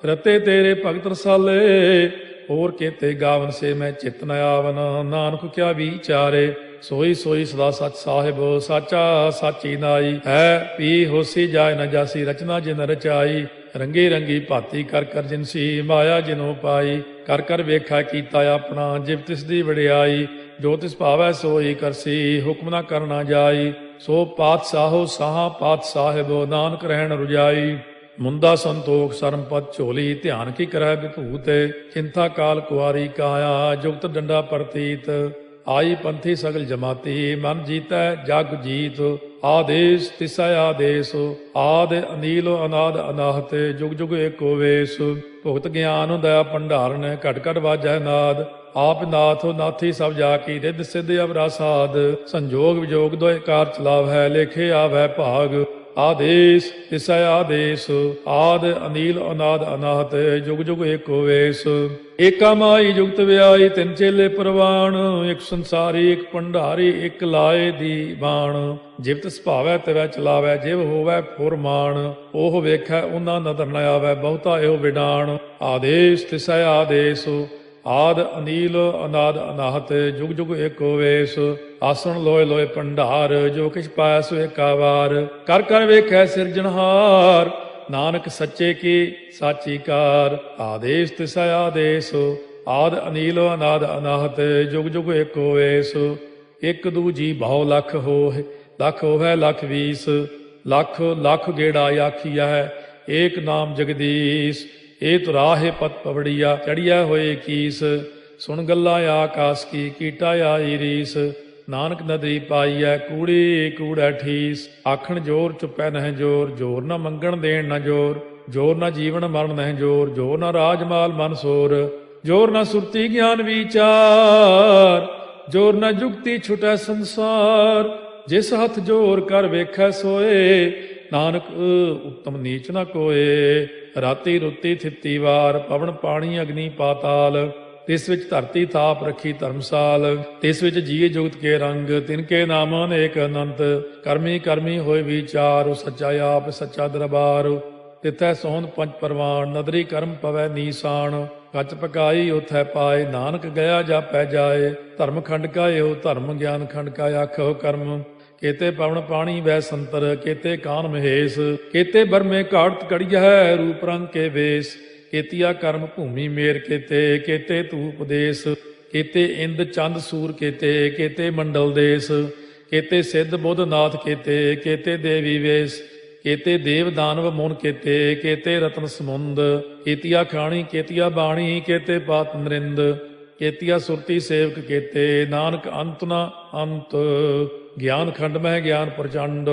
ਰਤੇ ਤੇਰੇ ਭਗਤ ਰਸਾਲੇ ਹੋਰ ਕੇਤੇ ਗਾਵਨ ਸੇ ਮੈਂ ਚਿਤ ਨ ਆਵਨ ਨਾਨਕ ਕਿਆ ਵਿਚਾਰੇ ਸੋਈ ਸੋਈ ਸਦਾ ਸਚ ਸਾਹਿਬ ਸਾਚਾ ਸਾਚੀ ਨਾਈ ਹੈ ਪੀ ਹੋਸੀ ਜਾਏ ਨ ਜਾਸੀ ਰਚਨਾ ਜਿਨ ਰਚਾਈ ਰੰਗੀ ਰੰਗੀ ਭਾਤੀ ਕਰ ਕਰ ਜਿਨਸੀ ਮਾਇਆ ਜਿਨੋ ਪਾਈ ਕਰ ਕਰ ਵੇਖਾ ਕੀਤਾ ਆਪਣਾ ਜਿਵ ਤਿਸ ਦੀ ਵਡਿਆਈ ਜੋ ਤਿਸ ਭਾਵੈ ਸੋਈ ਕਰਸੀ ਹੁਕਮ ਨਾ ਕਰਨਾ ਜਾਈ ਸੋ ਪਾਤਸ਼ਾਹੋ ਸਾਹਾ ਪਾਤ ਸਾਹਿਬ ਨਾਨਕ ਰਹਿਣ ਰੁਜਾਈ ਮੁੰਦਾ ਸੰਤੋਖ ਸਰਮਪਤ ਝੋਲੀ ਧਿਆਨ ਕੀ ਕਰੈ ਵਿਭੂਤ ਚਿੰਤਾ ਕਾਲ ਕੁਆਰੀ ਕਾਇਆ ਜੁਗਤ ਡੰਡਾ ਪ੍ਰਤੀਤ ਆਈ ਪੰਥੀ ਸਗਲ ਜਮਾਤੀ ਮਨ ਜੀਤੈ ਜਗ ਜੀਤ ਆਦੇਸ਼ ਤਿਸੈ ਆਦੇਸ਼ ਆਦ ਅਨੀਲ ਅਨਾਦ ਅਨਾਹਤ ਜੁਗ ਜੁਗ ਏਕੋ ਵੇਸ ਭੁਗਤ ਗਿਆਨ ਦਇਆ ਭੰਡਾਰਨ ਘਟ ਘਟ ਵਾਜੈ ਨਾਦ ਆਪ ਨਾਥ ਨਾਥੀ ਸਭ ਜਾ ਕੀ ਰਿੱਧ ਸਿੱਧ ਅਵਰਾ ਸਾਧ ਸੰਜੋਗ ਵਿਜੋਗ ਦੋਇ ਕਾਰ ਚਲਾਵ ਹੈ ਲੇਖੇ ਆਵੈ ਭਾਗ ਆਦੇਸ਼ ਤਿਸੈ ਆਦੇਸ਼ ਆਦ ਅਨੀਲ ਅਨਾਦ ਅਨਾਹਤ ਜੁਗ ਜੁਗ ਏਕੋ ਵੇਸ ਏਕਾ ਮਾਈ ਜੁਗਤ ਵਿਆਈ ਤਿੰਨ ਚੇਲੇ ਪ੍ਰਵਾਨ ਇੱਕ ਸੰਸਾਰੀ ਇੱਕ ਭੰਡਾਰੀ ਇੱਕ ਲਾਏ ਦੀ ਬਾਣ ਜਿਵ ਤਿਸ ਭਾਵੈ ਤਿਵੈ ਚਲਾਵੈ ਜਿਵ ਹੋਵੈ ਫੁਰਮਾਨ ਉਹ ਵੇਖੈ ਉਹਨਾਂ ਨਦਰ ਨ ਆਵੈ ਬਹੁਤਾ ਇਹੋ ਵਿਡਾਣ ਆਦੇਸ਼ ਤਿਸੈ ਆਦੇਸ਼ ਆਦ ਅਨੀਲ ਅਨਾਦ ਅਨਾਹਤ ਜੁਗ ਜੁਗ ਏਕੋ ਵੇਸ ਆਸਣ ਲੋਏ ਲੋਏ ਭੰਡਾਰ ਜੋ ਕਿਛ ਪਾਇਆ ਸੋ ਏਕਾ ਵਾਰ ਕਰ ਕਰ ਵੇਖੈ ਸਿਰਜਣਹਾਰ ਨਾਨਕ ਸੱਚੇ ਕੀ ਸਾਚੀ ਕਾਰ ਆਦੇਸ਼ ਤਿਸੈ ਆਦੇਸ਼ ਆਦ ਅਨੀਲ ਅਨਾਦ ਅਨਾਹਤ ਜੁਗ ਜੁਗ ਏਕੋ ਵੇਸ ਇੱਕ ਦੂਜੀ ਬਹੁ ਲੱਖ ਹੋਏ ਲੱਖ ਹੋਵੇ ਲੱਖ 20 ਲੱਖ ਲੱਖ ਗੇੜਾ ਆਖੀਆ ਹੈ ਏਕ ਨਾਮ ਜਗਦੀਸ਼ ਇਹ ਤੁਰਾਹੇ ਪਤ ਪਵੜੀਆ ਚੜੀਆ ਹੋਏ ਕੀਸ ਸੁਣ ਗੱਲਾਂ ਆਕਾਸ ਕੀ ਕੀਟਾ ਆਈ ਰੀਸ ਨਾਨਕ ਨਦਰੀ ਪਾਈਐ ਕੂੜੀ ਕੂੜਾ ਠੀਸ ਆਖਣ ਜੋਰ ਚੁੱਪੈ ਨਹਿ ਜੋਰ ਜੋਰ ਨਾ ਮੰਗਣ ਦੇਣ ਨਾ ਜੋਰ ਜੋਰ ਨਾ ਜੀਵਨ ਮਰਨ ਨਹਿ ਜੋਰ ਜੋਰ ਨਾ ਰਾਜਮਾਲ ਮਨ ਸੋਰ ਜੋਰ ਨਾ ਸੁਰਤੀ ਗਿਆਨ ਵਿਚਾਰ ਜੋਰ ਨਾ ਜੁਗਤੀ ਛੁਟੈ ਸੰਸਾਰ ਜਿਸ ਹੱਥ ਜੋਰ ਕਰ ਵੇਖੈ ਸੋਏ ਨਾਨਕ ਉੱਤਮ ਨੀਚ ਨਾ ਕੋਏ ਰਾਤੀ ਰੁੱਤੀ ਥਿੱਤੀ ਵਾਰ ਪਵਨ ਪਾਣੀ ਅਗਨੀ ਪਾਤਾਲ ਤਿਸ ਵਿੱਚ ਧਰਤੀ ਥਾਪ ਰੱਖੀ ਧਰਮਸਾਲ ਤਿਸ ਵਿੱਚ ਜੀਏ ਜੁਗਤ ਕੇ ਰੰਗ ਤਿਨ ਕੇ ਨਾਮ ਅਨੇਕ ਅਨੰਤ ਕਰਮੀ ਕਰਮੀ ਹੋਏ ਵਿਚਾਰ ਸੱਚਾ ਆਪ ਸੱਚਾ ਦਰਬਾਰ ਤਿਥੈ ਸੋਹਣ ਪੰਜ ਪਰਵਾਨ ਨਦਰੀ ਕਰਮ ਪਵੈ ਨੀਸਾਨ ਕੱਚ ਪਕਾਈ ਉਥੈ ਪਾਏ ਨਾਨਕ ਗਿਆ ਜਾਪੈ ਜਾਏ ਧਰਮ ਖੰਡ ਕਾ ਇਹੋ ਧਰਮ ਗਿਆਨ ਖੰਡ ਕਾ ਆਖੋ ਕਰਮ केते पवन पाणी वै संतर केते कान महेश केते बरमे घाट कड़िया है रूप रंग के वेश केतिया कर्म भूमि मेर केते केते तू उपदेश केते इंद चंद सूर केते केते मंडल देश केते सिद्ध बुध नाथ केते केते देवी वेश केते देव दानव मुन केते केते रतन समुंद केतिया खाणी केतिया बाणी केते पात नरिंद केतिया सुरती सेवक केते नानक अंत न अंत ਗਿਆਨ ਖੰਡ ਮਹਿ ਗਿਆਨ ਪ੍ਰਚੰਡ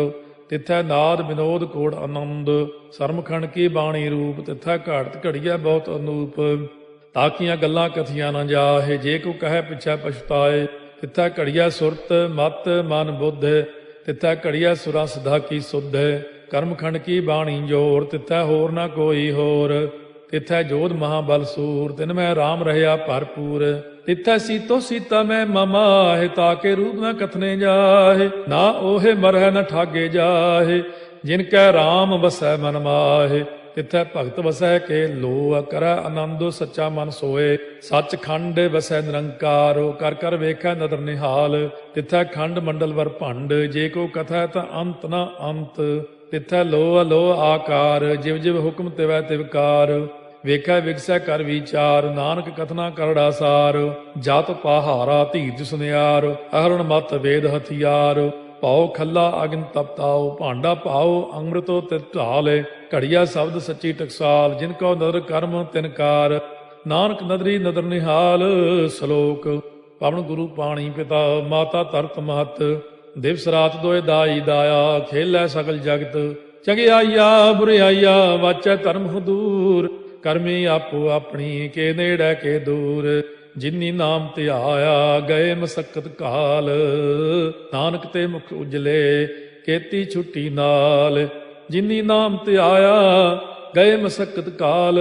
ਤਿੱਥੈ ਨਾਦ ਵਿਨੋਦ ਕੋੜ ਆਨੰਦ ਸਰਮਖੰਡ ਕੀ ਬਾਣੀ ਰੂਪ ਤਿੱਥੈ ਘਾੜਤ ਘੜੀਐ ਬਹੁਤ ਅਨੂਪ ਤਾਕੀਆਂ ਗੱਲਾਂ ਕਥੀਆਂ ਨਾ ਜਾਹੇ ਜੇ ਕੋ ਕਹੈ ਪਿਛੈ ਪਛਤਾਏ ਤਿੱਥੈ ਘੜੀਐ ਸੁਰਤ ਮਤ ਮਨ ਬੁੱਧ ਤਿੱਥੈ ਘੜੀਐ ਸੁਰਾ ਸਦਾ ਕੀ ਸੁਧ ਕਰਮਖੰਡ ਕੀ ਬਾਣੀ ਜੋਰ ਤਿੱਥੈ ਹੋਰ ਨਾ ਕੋਈ ਹੋਰ ਤਿੱਥੈ ਜੋਧ ਮਹਾਬਲ ਸੂਰ ਤਿਨ ਮੈਂ ਰਾਮ ਰਹਿਆ ਭਰਪੂਰ ਤਿੱਥੈ ਸੀਤੋ ਸੀਤਾ ਮੈਂ ਮਮਾਹਿ ਤਾਕੇ ਰੂਪ ਨ ਕਥਨੇ ਜਾਹੇ ਨਾ ਓਹੇ ਮਰਹਿ ਨ ਠਾਗੇ ਜਾਹੇ ਜਿਨ ਕੈ ਰਾਮ ਵਸੈ ਮਨ ਮਾਹੇ ਤਿੱਥੈ ਭਗਤ ਵਸੈ ਕੇ ਲੋ ਕਰੈ ਆਨੰਦੋ ਸੱਚਾ ਮਨ ਸੋਏ ਸੱਚ ਖੰਡ ਵਸੈ ਨਿਰੰਕਾਰ ਕਰ ਕਰ ਵੇਖੈ ਨਦਰ ਨਿਹਾਲ ਤਿੱਥੈ ਖੰਡ ਮੰਡਲ ਵਰ ਭੰਡ ਜੇ ਕੋ ਕਥੈ ਤਾਂ ਅੰਤ ਨ ਅੰਤ ਤਿੱਥੈ ਲੋ ਅਲੋ ਆਕਾਰ ਜਿਵ ਜਿਵ ਹੁਕਮ ਤਿਵੈ ਤਿਵਕਾਰ ਵੇਖੈ ਵਿਗਸੈ ਕਰ ਵਿਚਾਰ ਨਾਨਕ ਕਥਨਾ ਕਰੜਾ ਸਾਰ ਜਤ ਪਹਾਰਾ ਧੀਰਜ ਸੁਨਿਆਰ ਅਹਰਣ ਮਤ ਵੇਦ ਹਥਿਆਰ ਪਾਓ ਖੱਲਾ ਅਗਨ ਤਪਤਾਓ, ਭਾਂਡਾ ਪਾਓ ਅੰਮ੍ਰਿਤੋ ਤਿਤ ਢਾਲ। ਘੜੀਆ ਸ਼ਬਦ ਸੱਚੀ ਟਕਸਾਲ, ਜਿਨ ਕੋ ਨਦਰ ਕਰਮ ਤਿਨਕਾਰ। ਨਾਨਕ ਨਦਰੀ ਨਦਰ ਨਿਹਾਲ। ਸ਼ਲੋਕ। ਪਵਨ ਗੁਰੂ ਪਾਣੀ ਪਿਤਾ, ਮਾਤਾ ਧਰਤ ਮਹਤ। ਦਿਵਸ ਰਾਤ ਦੋਇ ਦਾਈ ਦਾਇਆ, ਖੇਲੈ ਸਗਲ ਜਗਤ। ਚੰਗਿਆਈਆ ਬੁਰਿਆਈਆ, ਵਾਚੈ ਧਰਮ ਹਦੂਰ। ਕਰਮੀ ਆਪੋ ਆਪਣੀ, ਕੇ ਨੇੜੇ ਕੇ ਦੂਰ। ਜਿਨੀ ਨਾਮ ਧਿਆਇਆ, ਗਏ ਮਸਕਤ ਕਾਲ। ਨਾਨਕ ਤੇ ਮੁਖ ਉਜਲੇ, ਕੀਤੀ ਛੁੱਟੀ ਨਾਲ। ਜਿਨੀ ਨਾਮ ਧਿਆਇਆ, ਗਏ ਮਸਕਤ ਕਾਲ।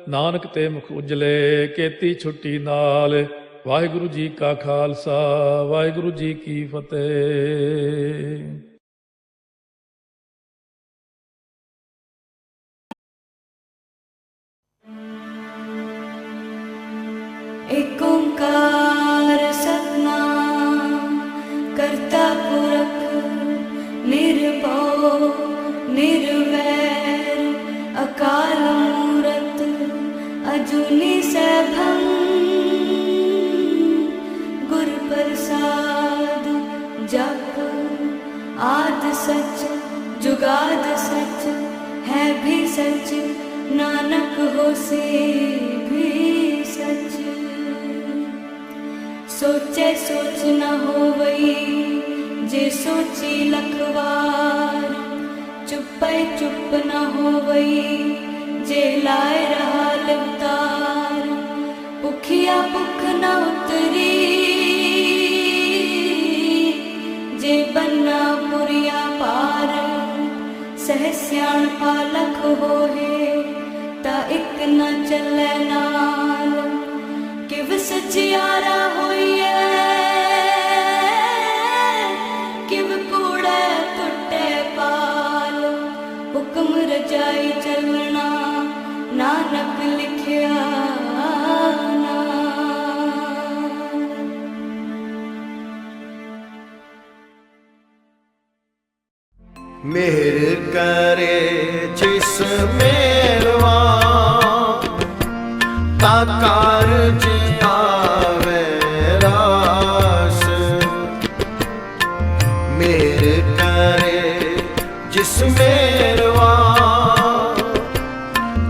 ਨਾਨਕ ਤੇ ਮੁਖ ਉਜਲੇ, ਕੀਤੀ ਛੁੱਟੀ ਨਾਲ। ਵਾਹਿਗੁਰੂ ਜੀ ਕਾ ਖਾਲਸਾ, ਵਾਹਿਗੁਰੂ ਜੀ ਕੀ ਫਤਿਹ। ਏਕ ਓੰਕਾਰ ਸਤਿਨਾਮ ਕਰਤਾ ਪੁਰਖ ਨਿਰਭਉ ਨਿਰਵੈਰ ਅਕਾਲ ਮੂਰਤ ਅਜੂਨੀ ਸੈਭੰ ਗੁਰ ਪ੍ਰਸਾਦ ਜਪ ਆਦ ਸਚ ਜੁਗਾਦ ਸਚ ਹੈ ਵੀ ਸਚ ਨਾਨਕ ਹੋਸੀ ਵੀ ਸਚ। सोचे सोच न होवई जे सोची लखवार। चुपै चुप न होवई जे लाए रहा लवतार। भुखिया भुख न उतरी जे बन्ना पुरिया पार। सह सियाण पालख होए ता इक न चलै नाल। किव सचियारा होइए किव कूड़े टुटे पाल। हुक्म रजाई चलना नानक लिखिया मेहर करे जिस मेरवा ता कारज आवे रास। मेहर करे जिस मेरवा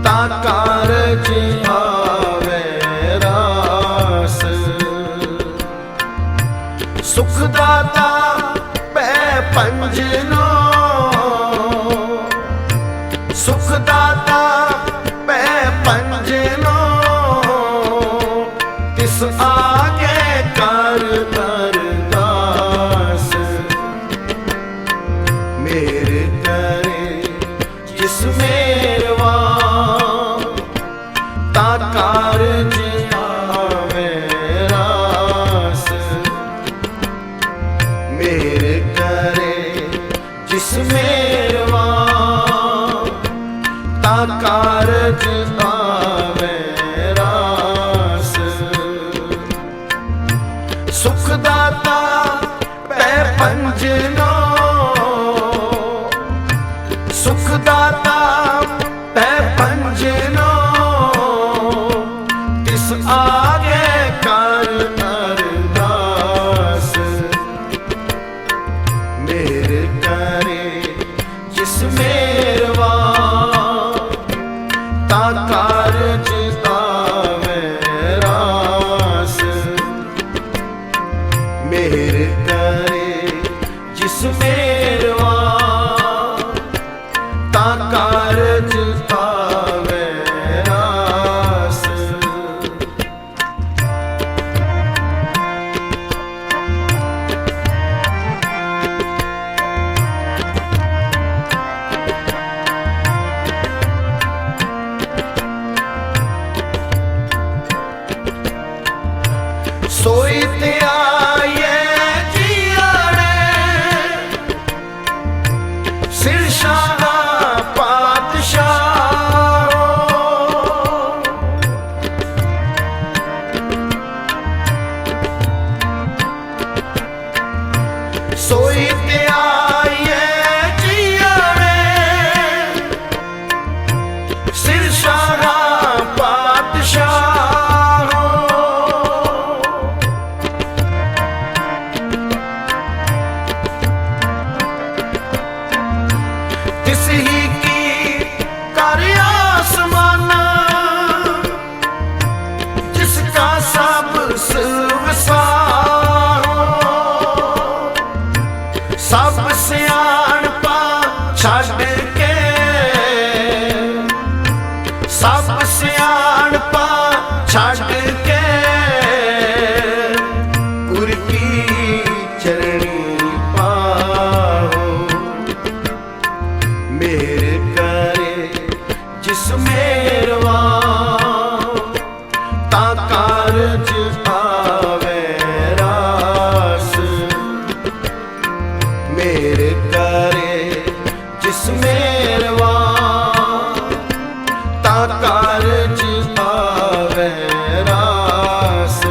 ता कारज आवे रास। सुख दाता पै पंजनो, सुख दाता पै पंजनो। तिस आगे कर अरदास। मेरे करे जिस मेरवा ता कारज आवे रास। मेरे करे जिस मेरवा ता कारज आवे रास। सुख दाता पै पंजनो, सुख दाता पै पंजनो। तिस आगे कर अरदास। मेरे करे जिस मेरवा ता कारज आवे रास। मेरे करे जिस मेरवा ता कारज आवे रास। सोई ते आए जियाड़े सिर शाह पातशाह। सोई ते आए जियाड़े सिर शाह पातशाह। ਸਭ ਸਿਆਣਪਾ ਛੱਡ ਕੇ, ਸਭ ਸਿਆਣਪਾ ਛੱਡ ਕੇ, ਗੁਰ ਕੀ ਚਰਣੀ ਪਾਓ। ਮੇਰ ਕਰੇ ਜਿਸ ਮੇਰਵਾ, ਤਾਂ ਕਾਰਜ ਆਵੇ ਰਾਸ। ਮੇਰ ਕਰੇ ਜਿਸ ਮੇਰਵਾ, ਤਾਂ ਕਾਰਜ ਆਵੇ ਰਾਸ।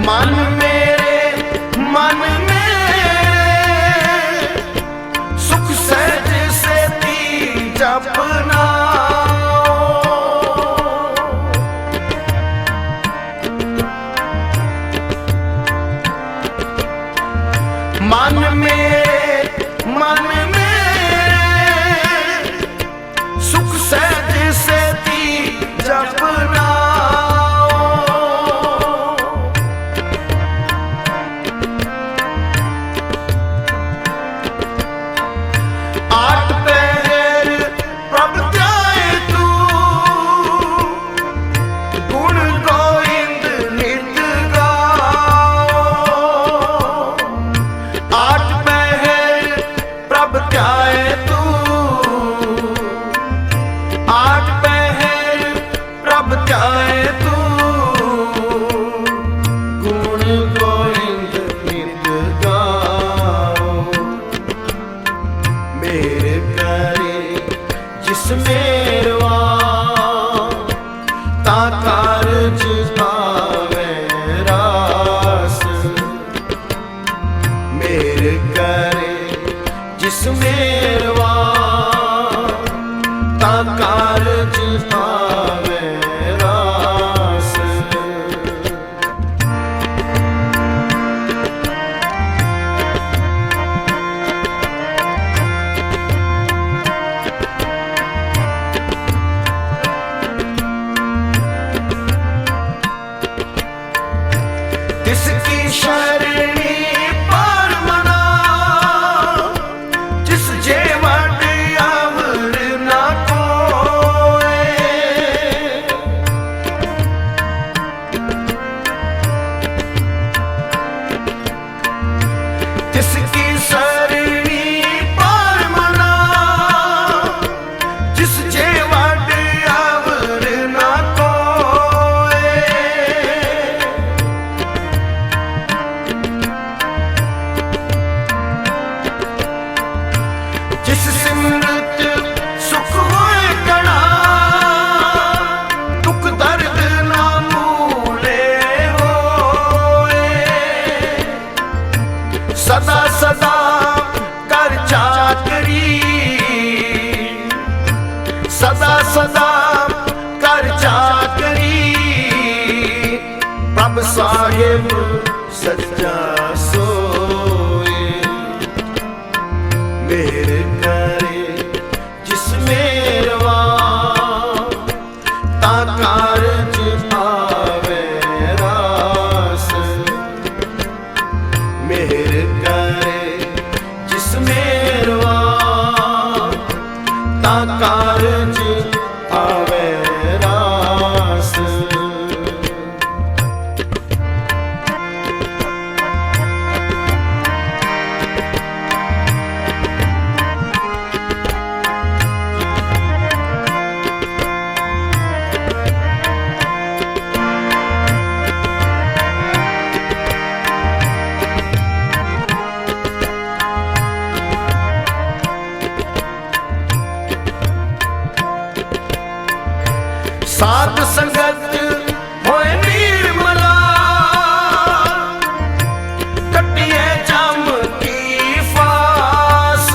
ਮਨ ਮੇਰੇ, ਮਨ ਮੇਰੇ, ਸੁਖ ਸਹਿਜ ਸੇਤੀ ਜਪਨਾ। ਮਨ ਮੇਰੇ, ਮਨ ਮੇਰੇ, ਸੁਖ ਸਹਿਜ ਸੇਤੀ ਜਪਨਾ। ਆਠ ਪਹਿਰ ਪ੍ਰਭ ਧਿਆਏ ਤੂੰ, ਗੁਣ ਗੋਇੰਦ ਨਿਤ ਗਾਓ। ਆਠ ਪਹਿਰ ਪ੍ਰਭ ਧਿਆਏ ਤੂੰ, ਆਠ ਪਹਿਰ ਪ੍ਰਭ ਧਿਆਏ ਤੂੰ, ਗੁਣ ਗੋਇੰਦ ਨਿਤ ਗਾਓ। ਮੇਰ ਕਰੇ ਜਿਸ ਮੇਰਵਾ, ਤਾਂ ਕਾਰਜ ਆਵੇ ਰਾਸ। ਮੇਰ ਕਰੇ ਜਿਸ ਮੇਰਵਾ, ਤਾਂ ਕਾਰਜ ਆਵੇ ਰਾਸ। ਤਿਸ ਕੀ ਸ਼ਰਣੀ ਪਰ ਮਨਾ, ਜਿਸ ਜੇ ਵਡ ਅਵਰ ਨਾ ਕੋਏ। ਤਿਸ ਕੀ ਸ਼ਰਣੀ ਪਰ ਮਨਾ, ਜਿਸ ਜੇ ਵਡ ਅਵਰ ਨਾ ਕੋਏ। ਜਿਸ ਸਿਮਰਤ ਸੁਖ ਹੋਏ ਕਣਾ, ਦੁਖ ਦਰਦ ਨਾ ਮੂਲੇ ਹੋਏ। ਸਦਾ ਸਦਾ ਕਰ ਚਾਕਰੀ, ਸਦਾ ਸਦਾ ਕਰ ਚਾਕਰੀ। ਪ੍ਰਭ ਸਾਹਿਬ ਸੱਚਾ ਸੋਏ। ਮੇਰ ਕਰੇ ਜਿਸ ਮੇਰਵਾ, ਤਾਂ ਕਾਰਜ ਆਵੇ ਰਾਸ। ਮੇਰ ਕਰੇ ਜਿਸ ਮੇਰਵਾ, ਤਾਂ ਕਾਰਜ ਆਵੇ ਰਾਸ। ਸਾਧ ਸੰਗਤ ਹੋਏ ਨਿਰਮਲਾ, ਕੱਟੀਏ ਜਮ ਕੀ ਫਾਸ।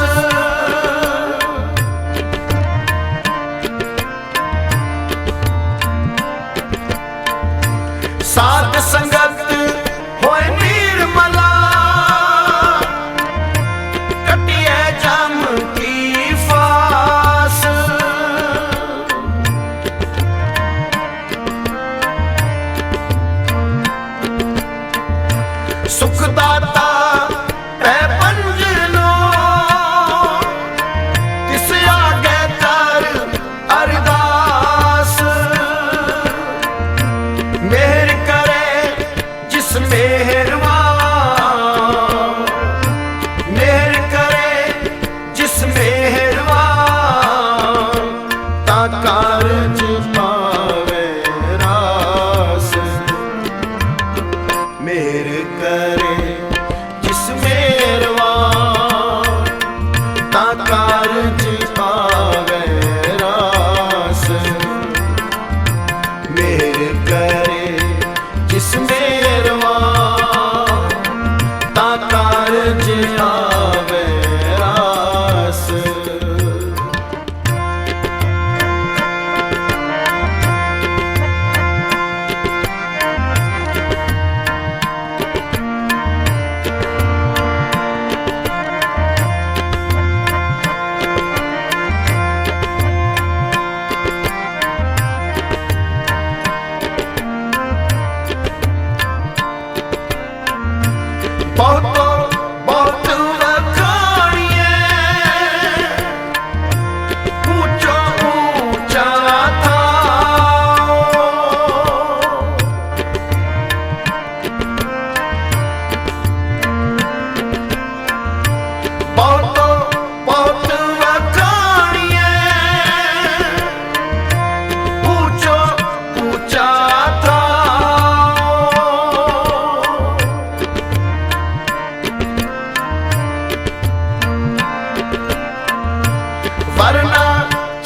कारज पावे रास। मेर करे जिस मेरवा ता कारज पावे रास। मेर करे जिस मेरवा ता कारज आवे रास। बहुत बहुत वखाणिए ऊंचा ऊंचा था। बहुत बहुत वखाणिए ऊंचा ऊंचा था। वरना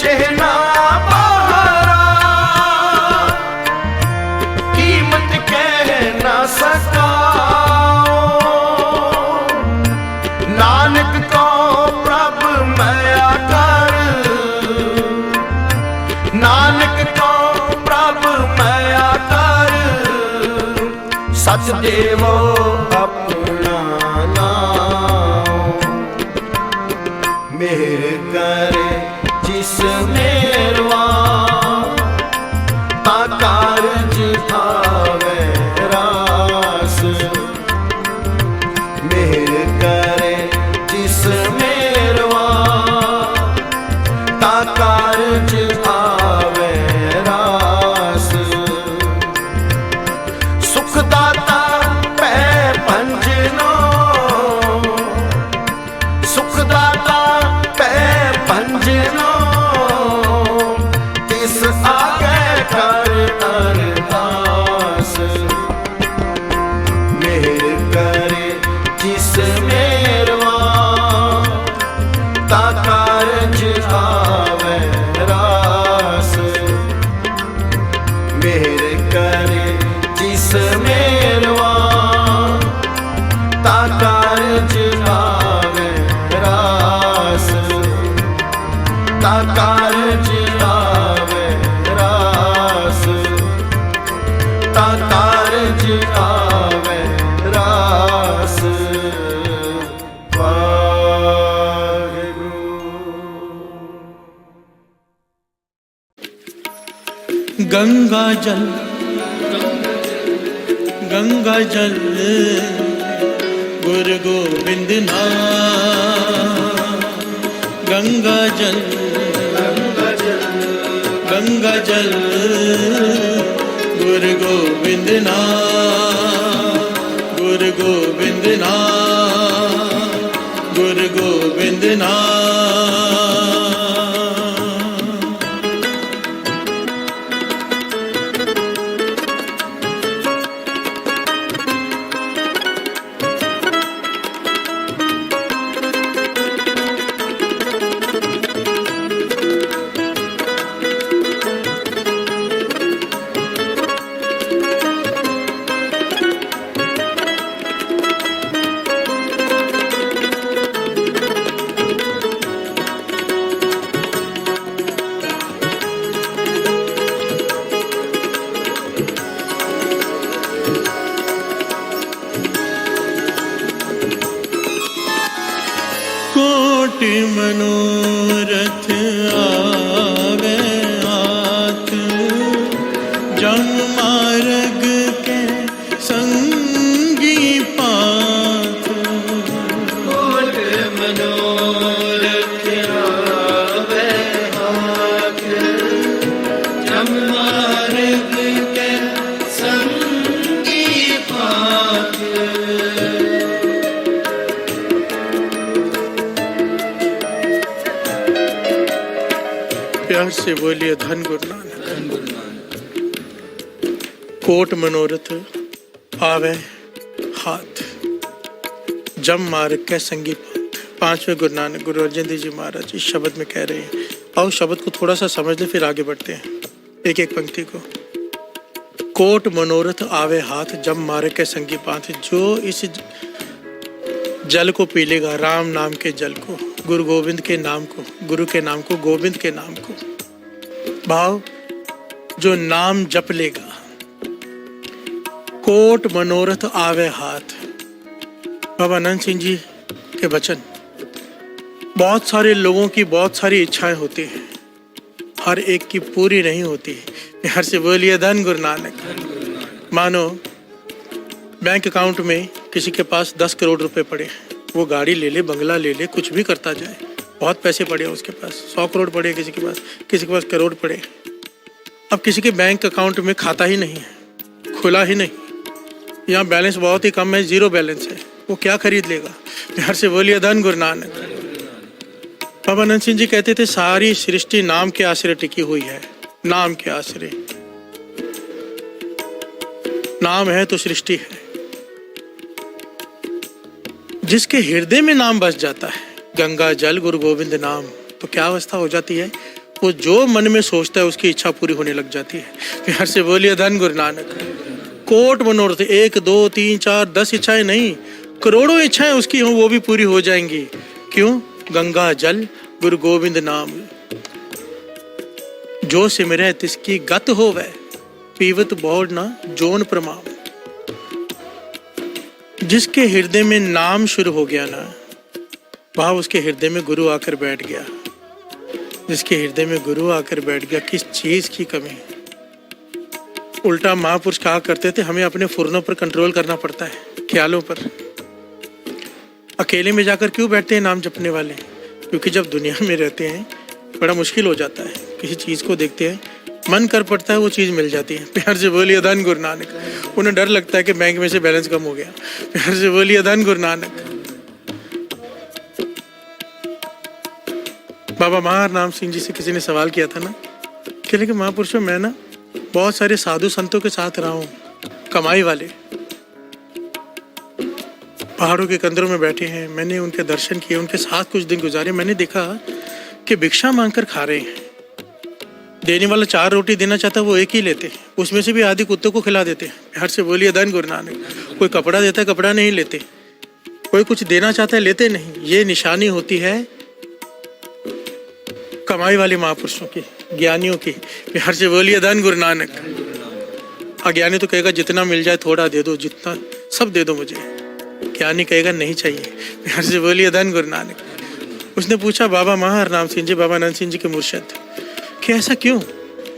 चेहना बहारा कीमत कह ना सका। नानक को प्रभ मया कर, नानक को प्रभ मया कर। सच देवो अपना नाम। मेर करे जिस मेरवा ता कारज आवे रास। मेर करे जिस मेरवा ता कारज आवे रास। सुखदाता पै भंजनो, सुखदाता पै भंजनो। तिस आगे कर अरदास। मेर करे जिस मेरवा ता कारज आवे रास। मेर करे जिस मेरवा ता कारज आवे रास। ता कारज आवे रास। ता कारज आवे रास। गंगा जल गंगा जल गुरु गोविंद नाम। गंगा जल गंगा जल गुरु गोविंद नाम। गुरु गोविंद नाम। गुरु गोविंद नाम। कोटि मनोरथ आवे हाथ। जम मार्ग के संगी पाथ। कोटि मनोरथ आवे हाथ। जम मार्ग के संगी पाथ। प्यास से बोलिए धन गुरु नानक। कोट मनोरथ आवे हाथ, जम मार्ग के संगी पंथ। पांचवें गुरु नानक गुरु अर्जन देव जी महाराज इस शब्द में कह रहे हैं। आओ शब्द को थोड़ा सा समझ ले, फिर आगे बढ़ते हैं एक एक पंक्ति को। कोट मनोरथ आवे हाथ, जम मार्ग के संगी पंथ। जो इस जल को पी लेगा, राम नाम के जल को, गुरु गोविंद के नाम को, गुरु के नाम को, गोविंद के नाम को, भाव जो नाम जप लेगा, कोट मनोरथ आवे हाथ। बाबा आनंद सिंह जी के वचन। बहुत सारे लोगों की बहुत सारी इच्छाएं होती हैं, हर एक की पूरी नहीं होती। हर से बोलिए धन गुरु नानक। मानो बैंक अकाउंट में किसी के पास 10 करोड़ रुपए पड़े, वो गाड़ी ले ले, बंगला ले ले, कुछ भी करता जाए, बहुत पैसे पड़े उसके पास, 100 करोड़ पड़े किसी के पास करोड़ पड़े। अब किसी के बैंक अकाउंट में खाता ही नहीं है, खुला ही नहीं, यहाँ बैलेंस बहुत ही कम है, 0 बैलेंस है, वो क्या खरीद लेगा? हर से बोलिए धन गुरु नानक। बाबा आनंद सिंह जी कहते थे सारी सृष्टि नाम के आश्रय टिकी हुई है, नाम के आश्रय। नाम है तो सृष्टि है। जिसके हृदय में नाम बस जाता है, गंगा जल गुरु गोविंद नाम, तो क्या अवस्था हो जाती है? वो जो मन में सोचता है उसकी इच्छा पूरी होने लग जाती है। प्यार से बोलिए धन गुरु नानक। कोट मनोरथ, 1 2 3 4 10 इच्छाएं नहीं, करोड़ों इच्छाएं उसकी हों वो भी पूरी हो जाएंगी। क्यों? गंगा जल गुरु गोविंद नाम। जो सिमरे तिसकी गत होवे, पीवत बहुड़ ना जोन प्रमाम। जिसके हृदय में नाम शुरू हो गया ना, वहां उसके हृदय में गुरु आकर बैठ गया। जिसके हृदय में गुरु आकर बैठ गया, किस चीज की कमी? उल्टा महापुरुष कहा करते थे हमें अपने फुर्नों पर कंट्रोल करना पड़ता है, ख्यालों पर। अकेले में जाकर क्यों बैठते हैं नाम जपने वाले? क्योंकि जब दुनिया में रहते हैं बड़ा मुश्किल हो जाता है, किसी चीज को देखते हैं, मन कर पड़ता है, वो चीज मिल जाती है। प्यार से बोलिए धन गुरु नानक। उन्हें डर लगता है कि बैंक में से बैलेंस कम हो गया। प्यार से बोलिए धन गुरु नानक। बाबा महार नाम सिंह जी से किसी ने सवाल किया था ना, कि लेकिन महापुरुषों मैं ना बहुत सारे साधु संतों के साथ रहा हूँ, कमाई वाले, पहाड़ों के कंदरों में बैठे हैं, मैंने उनके दर्शन किए, उनके साथ कुछ दिन गुजारे। मैंने देखा कि भिक्षा मांगकर खा रहे हैं। देने वाला 4 रोटी देना चाहता है, वो 1 ही लेते हैं, उसमें से भी आधी कुत्तों को खिला देते हैं। प्यार से बोलिए धन गुरु नानक। कोई कपड़ा देता है, कपड़ा नहीं लेते, कोई कुछ देना चाहता है, लेते नहीं। ये निशानी होती है कमाई वाले महापुरुषों की, ज्ञानियों की। प्यार से बोलिए धन गुरु नानक। अज्ञानी तो कहेगा जितना मिल जाए थोड़ा दे दो, जितना सब दे दो मुझे। ज्ञानी कहेगा नहीं चाहिए। प्यार से बोलिए धन गुरु नानक। उसने पूछा बाबा महार नाम सिंह जी, बाबा आनंद सिंह जी के मुर्शिद, कि ऐसा क्यों?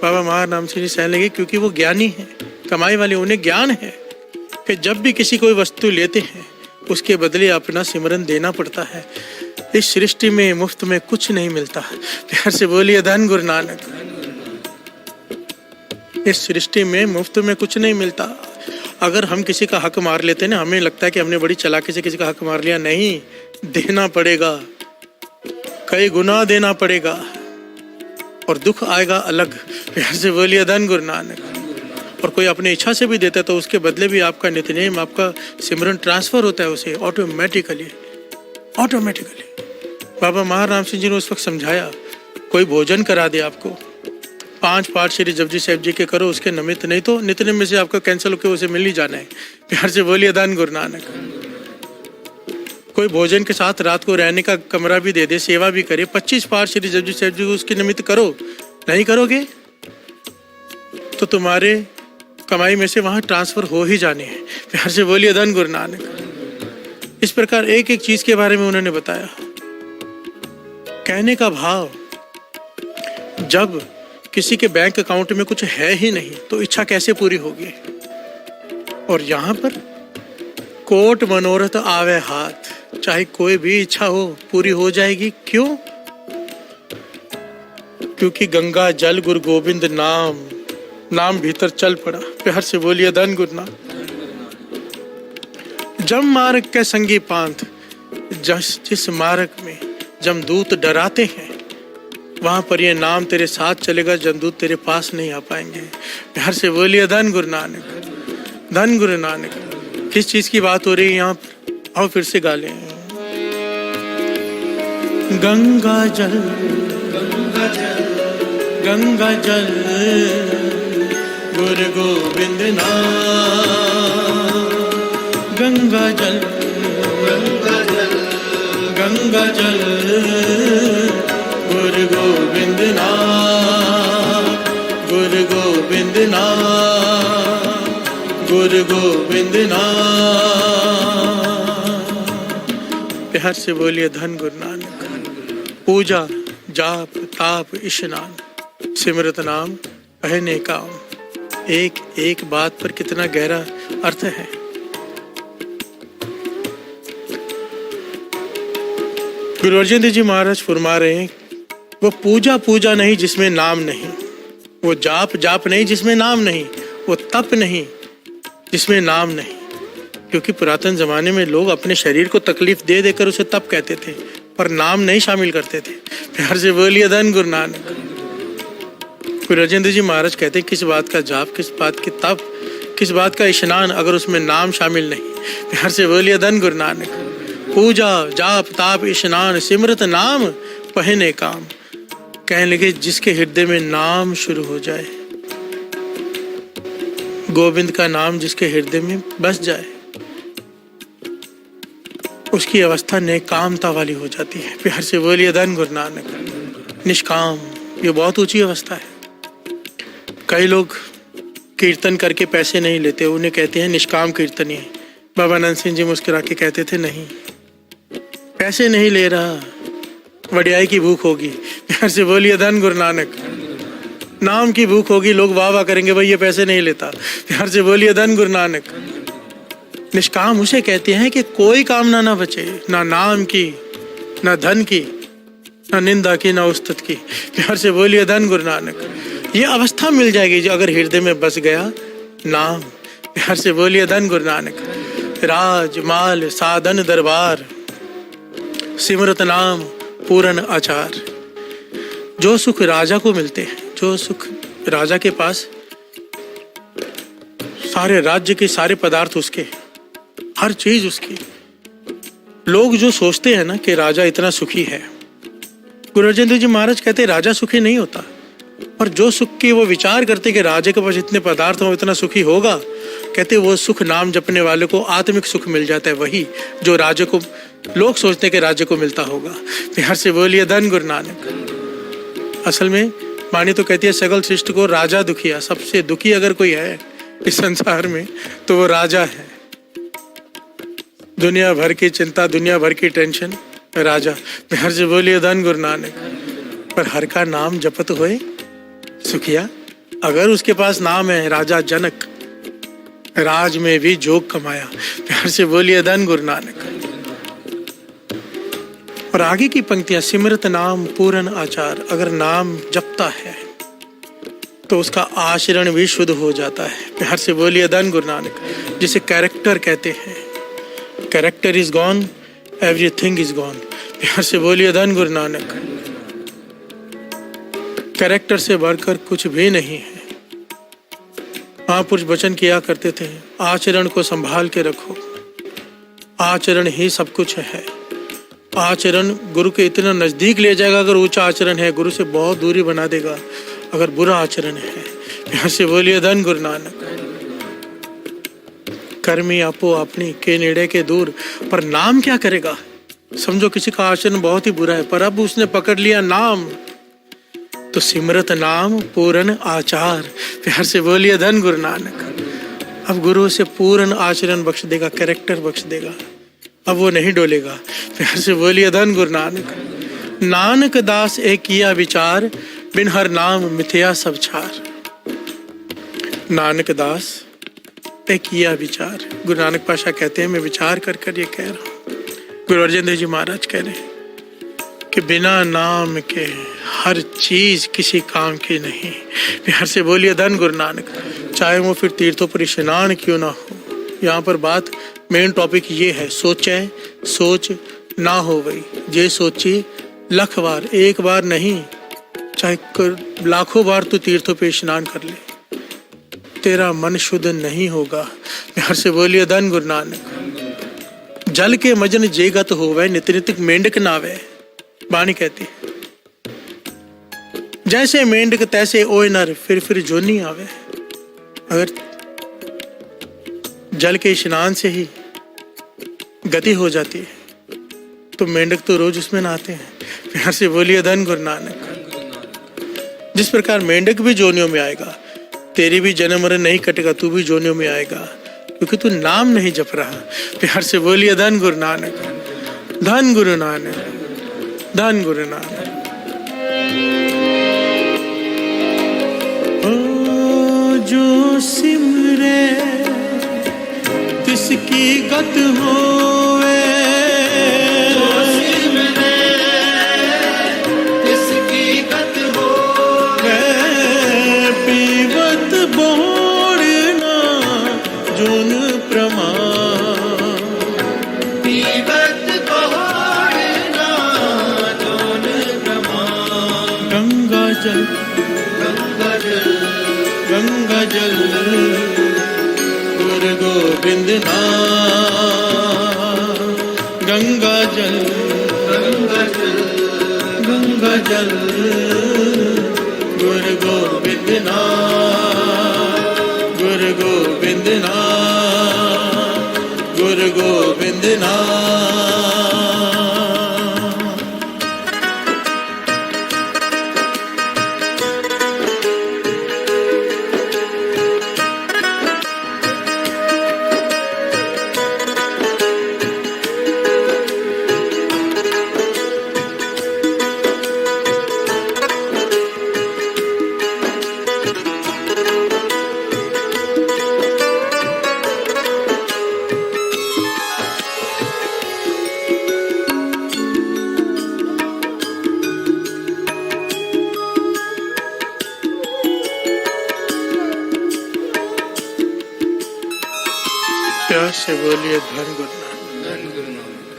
बाबा महार नाम सिंह जी सहने लगे, क्योंकि वो ज्ञानी है, कमाई वाले, उन्हें ज्ञान है कि जब भी किसी कोई वस्तु लेते हैं उसके बदले अपना सिमरन देना पड़ता है। इस सृष्टि में मुफ्त में कुछ नहीं मिलता। प्यार से बोलिए धन गुरु नानक। इस सृष्टि में मुफ्त में कुछ नहीं मिलता। अगर हम किसी का हक मार लेते ना, हमें लगता है कि हमने बड़ी चालाकी से किसी का हक मार लिया। नहीं, देना पड़ेगा, कई गुना देना पड़ेगा और दुख आएगा अलग। प्यार से बोलिए धन गुरु नानक। और कोई अपनी इच्छा से भी देता है तो उसके बदले भी आपका नित्यनेम, आपका सिमरन ट्रांसफर होता है उसे ऑटोमेटिकली। बाबा महाराम सिंह जी ने उस वक्त समझाया, कोई भोजन करा दे आपको, 5 पाठ श्री जपजी साहिब जी के करो, उसके निमित्त, नहीं तो नित्यनेम में से आपका कैंसिल होकर उसे मिल ही जाना है। प्यार से बोलिए धन गुरु नानक। कोई भोजन के साथ रात को रहने का कमरा भी दे दे, सेवा भी करे, 25 पाठ श्री जपजी साहिब जी उसके निमित्त करो, नहीं करोगे तो तुम्हारे कमाई में से वहां ट्रांसफर हो ही जाने हैं। प्यार से बोलिए धन गुरु नानक। इस प्रकार एक एक चीज के बारे में उन्होंने बताया। कहने का भाव, जब किसी के बैंक अकाउंट में कुछ है ही नहीं तो इच्छा कैसे पूरी होगी? और यहां पर कोट मनोरथ आवे हाथ, चाहे कोई भी इच्छा हो पूरी हो जाएगी। क्यों? क्योंकि गंगा जल गुरु गोविंद नाम भीतर चल पड़ा। प्यार से बोलिए धन गुरु नाम। जम मार्ग के संगी पांथ, जिस मार्ग में जमदूत डराते हैं वहां पर ये नाम तेरे साथ चलेगा, जमदूत तेरे पास नहीं आ पाएंगे। प्यार से बोलिए धन गुरु नानक, धन गुरु नानक। किस चीज की बात हो रही है यहाँ पर? आओ फिर से गा लें। गंगा जल, गंगा जल गुरु गोविंद नाम, गंगा जल, गंगा जल गुरु गोविंद नाम, गुरु गोविंद नाम, गुरु गोविंद नाम। प्यार से बोलिए धन गुरु नानक। पूजा, जाप, ताप, स्नान, सिमरत नाम, कहने काम, एक एक बात पर कितना गहरा अर्थ है। गुरु अर्जन देव जी महाराज फरमा रहे हैं, वो पूजा पूजा नहीं जिसमें नाम नहीं, वो जाप जाप नहीं जिसमें नाम नहीं, वो तप नहीं जिसमें नाम नहीं। क्योंकि पुरातन जमाने में लोग अपने शरीर को तकलीफ दे देकर उसे तप कहते थे, पर नाम नहीं शामिल करते थे। प्यार से बोलिए धन गुरु नानक। गुरु अर्जन देव जी महाराज कहते हैं, किस बात का जाप, किस बात की तप, किस बात का स्नान अगर उसमें नाम शामिल नहीं। प्यार से बोलिए धन गुरु नानक। पूजा, जाप, ताप, स्नान, सिमरत नाम, पहने काम। कहने लगे जिसके हृदय में नाम शुरू हो जाए, गोविंद का नाम जिसके हृदय में बस जाए, उसकी अवस्था नेकामता वाली हो जाती है। प्यार से बोलिए धन गुरु नानक। निष्काम, ये बहुत ऊंची अवस्था है। कई लोग कीर्तन करके पैसे नहीं लेते, उन्हें कहते हैं निष्काम कीर्तनी। बाबा नंद सिंह जी मुस्कुरा के कहते थे, नहीं, पैसे नहीं ले रहा, वडियाई की भूख होगी। प्यार से बोलिए धन गुरु नानक। नाम की भूख होगी, लोग वाह वाह करेंगे, भाई ये पैसे नहीं लेता। प्यार से बोलिए धन गुरु नानक। निष्काम उसे कहते हैं कि कोई कामना ना बचे, ना नाम की, ना धन की, ना निंदा की, ना उस्तत की। प्यार से बोलिए धन गुरु नानक। ये अवस्था मिल जाएगी जो अगर हृदय में बस गया नाम। प्यार से बोलिए धन गुरु नानक। राज माल साधन दरबार, सिमरत नाम पूरन आचार। जो सुख राजा को मिलते हैं, जो सुख राजा के पास, सारे राज्य के सारे पदार्थ उसके, हर चीज उसकी। लोग जो सोचते हैं ना कि राजा इतना सुखी है, गुरु अर्जन देव जी महाराज कहते राजा सुखी नहीं होता। और जो सुख की वो विचार करते कि राजा के पास इतने पदार्थ हो इतना सुखी होगा, कहते वो सुख नाम जपने वाले को आत्मिक सुख मिल जाता है, वही जो राजा को लोग सोचते कि राजा को मिलता होगा। प्यार से बोलिए धन गुरु नानक। असल में वाणी तो कहती है सगल सृष्टि को राजा दुखिया, सबसे दुखी अगर कोई है इस संसार में तो वो राजा है। दुनिया भर की चिंता, दुनिया भर की टेंशन, राजा। प्यार से बोलिए धन गुरु नानक। पर हर का नाम जपत होए सुखिया। अगर उसके पास नाम है राजा जनक, राज में भी जोग कमाया। प्यार से बोलिए धन गुरु नानक। और आगे की पंक्तियां, सिमरत नाम पूरन आचार। अगर नाम जपता है तो उसका आचरण भी शुद्ध हो जाता है। प्यार से बोलिए धन गुरु नानक। जिसे कैरेक्टर कहते हैं, character is gone, everything is gone. प्यार से बोलिए धन गुरु नानक। कैरेक्टर से बढ़कर कुछ भी नहीं है। महापुरुष वचन किया करते थे, आचरण को संभाल के रखो, आचरण ही सब कुछ है। आचरण गुरु के इतना नजदीक ले जाएगा, अगर ऊंचा आचरण है गुरु से बहुत दूरी बना देगा अगर बुरा आचरण है। प्यार से बोलिए धन गुरु नानक। कर्मी आपो अपनी के नेड़े के दूर। पर नाम क्या करेगा? समझो किसी का आचरण बहुत ही बुरा है, पर अब उसने पकड़ लिया नाम, तो सिमरत नाम पूर्ण आचार। प्यार से बोलिए धन गुरु नानक। अब गुरु से पूर्ण आचरण बख्श देगा, कैरेक्टर बख्श देगा, अब वो नहीं डोलेगा। प्यार से बोलिए धन गुरु नानक। नानक दास एक किया विचार, बिन हर नाम मिथ्या सब छार। नानक दास एक किया विचार। गुरु नानक पाशा कहते हैं, मैं विचार कर कर ये कह रहा हूँ। गुरु अर्जन देव जी महाराज कह रहे हैं कि बिना नाम के हर चीज किसी काम की नहीं। प्यार से बोलिए धन गुरु नानक। चाहे वो फिर तीर्थों पर स्नान क्यों ना हो। यहाँ पर बात मेन टॉपिक ये है, सोचे सोच ना हो गई, ये सोची लख बार, एक बार नहीं चाहे लाखों बार तू तीर्थों पे स्नान कर ले, तेरा मन शुद्ध नहीं होगा। हर से बोलिए धन गुरु नानक। जल के मजन जेगत होवे, नित नित मेंढक नावे। बाणी कहती जैसे मेंढक तैसे ओए नर, फिर जोनी आवे। अगर जल के स्नान से ही गति हो जाती है तो मेंढक तो रोज उसमें नहाते हैं। प्यार से बोलिए धन गुरु नानक। जिस प्रकार मेंढक भी जोनियों में आएगा, तेरी भी जन्म मरण नहीं कटेगा, तू भी जोनियों में आएगा, क्योंकि तू नाम नहीं जप रहा। प्यार से बोलिए धन गुरु नानक, धन गुरु नानक, धन गुरु नानक। ओ जो सिमरे तिसकी गत होवे, गंगा जल गुरु गोविंद नाम। गंगा जल गंगा जल गुरु गोविंद नाम। गुरु गोविंद नाम, गुरु गोविंद नाम। प्यार से बोलिए धन गुरु नानक।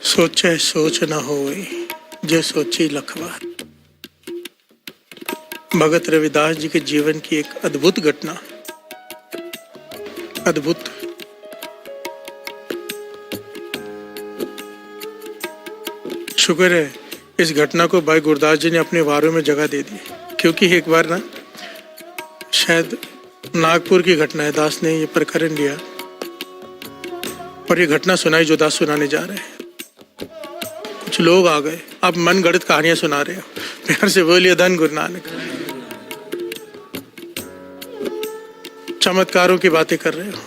सोचे सोच न होई, जे सोची लखवार। भगत रविदास जी के जीवन की एक अद्भुत घटना, अद्भुत। शुक्र है इस घटना को भाई गुरदास जी ने अपने वारों में जगह दे दी, क्योंकि एक बार ना शायद नागपुर की घटना है, दास ने ये प्रकरण लिया और ये घटना सुनाई जो दास सुनाने जा रहे हैं। कुछ लोग आ गए, आप मन गढ़ंत कहानियां सुना रहे हो। प्यार से बोलिए धन गुरु नानक। चमत्कारों की बातें कर रहे हो,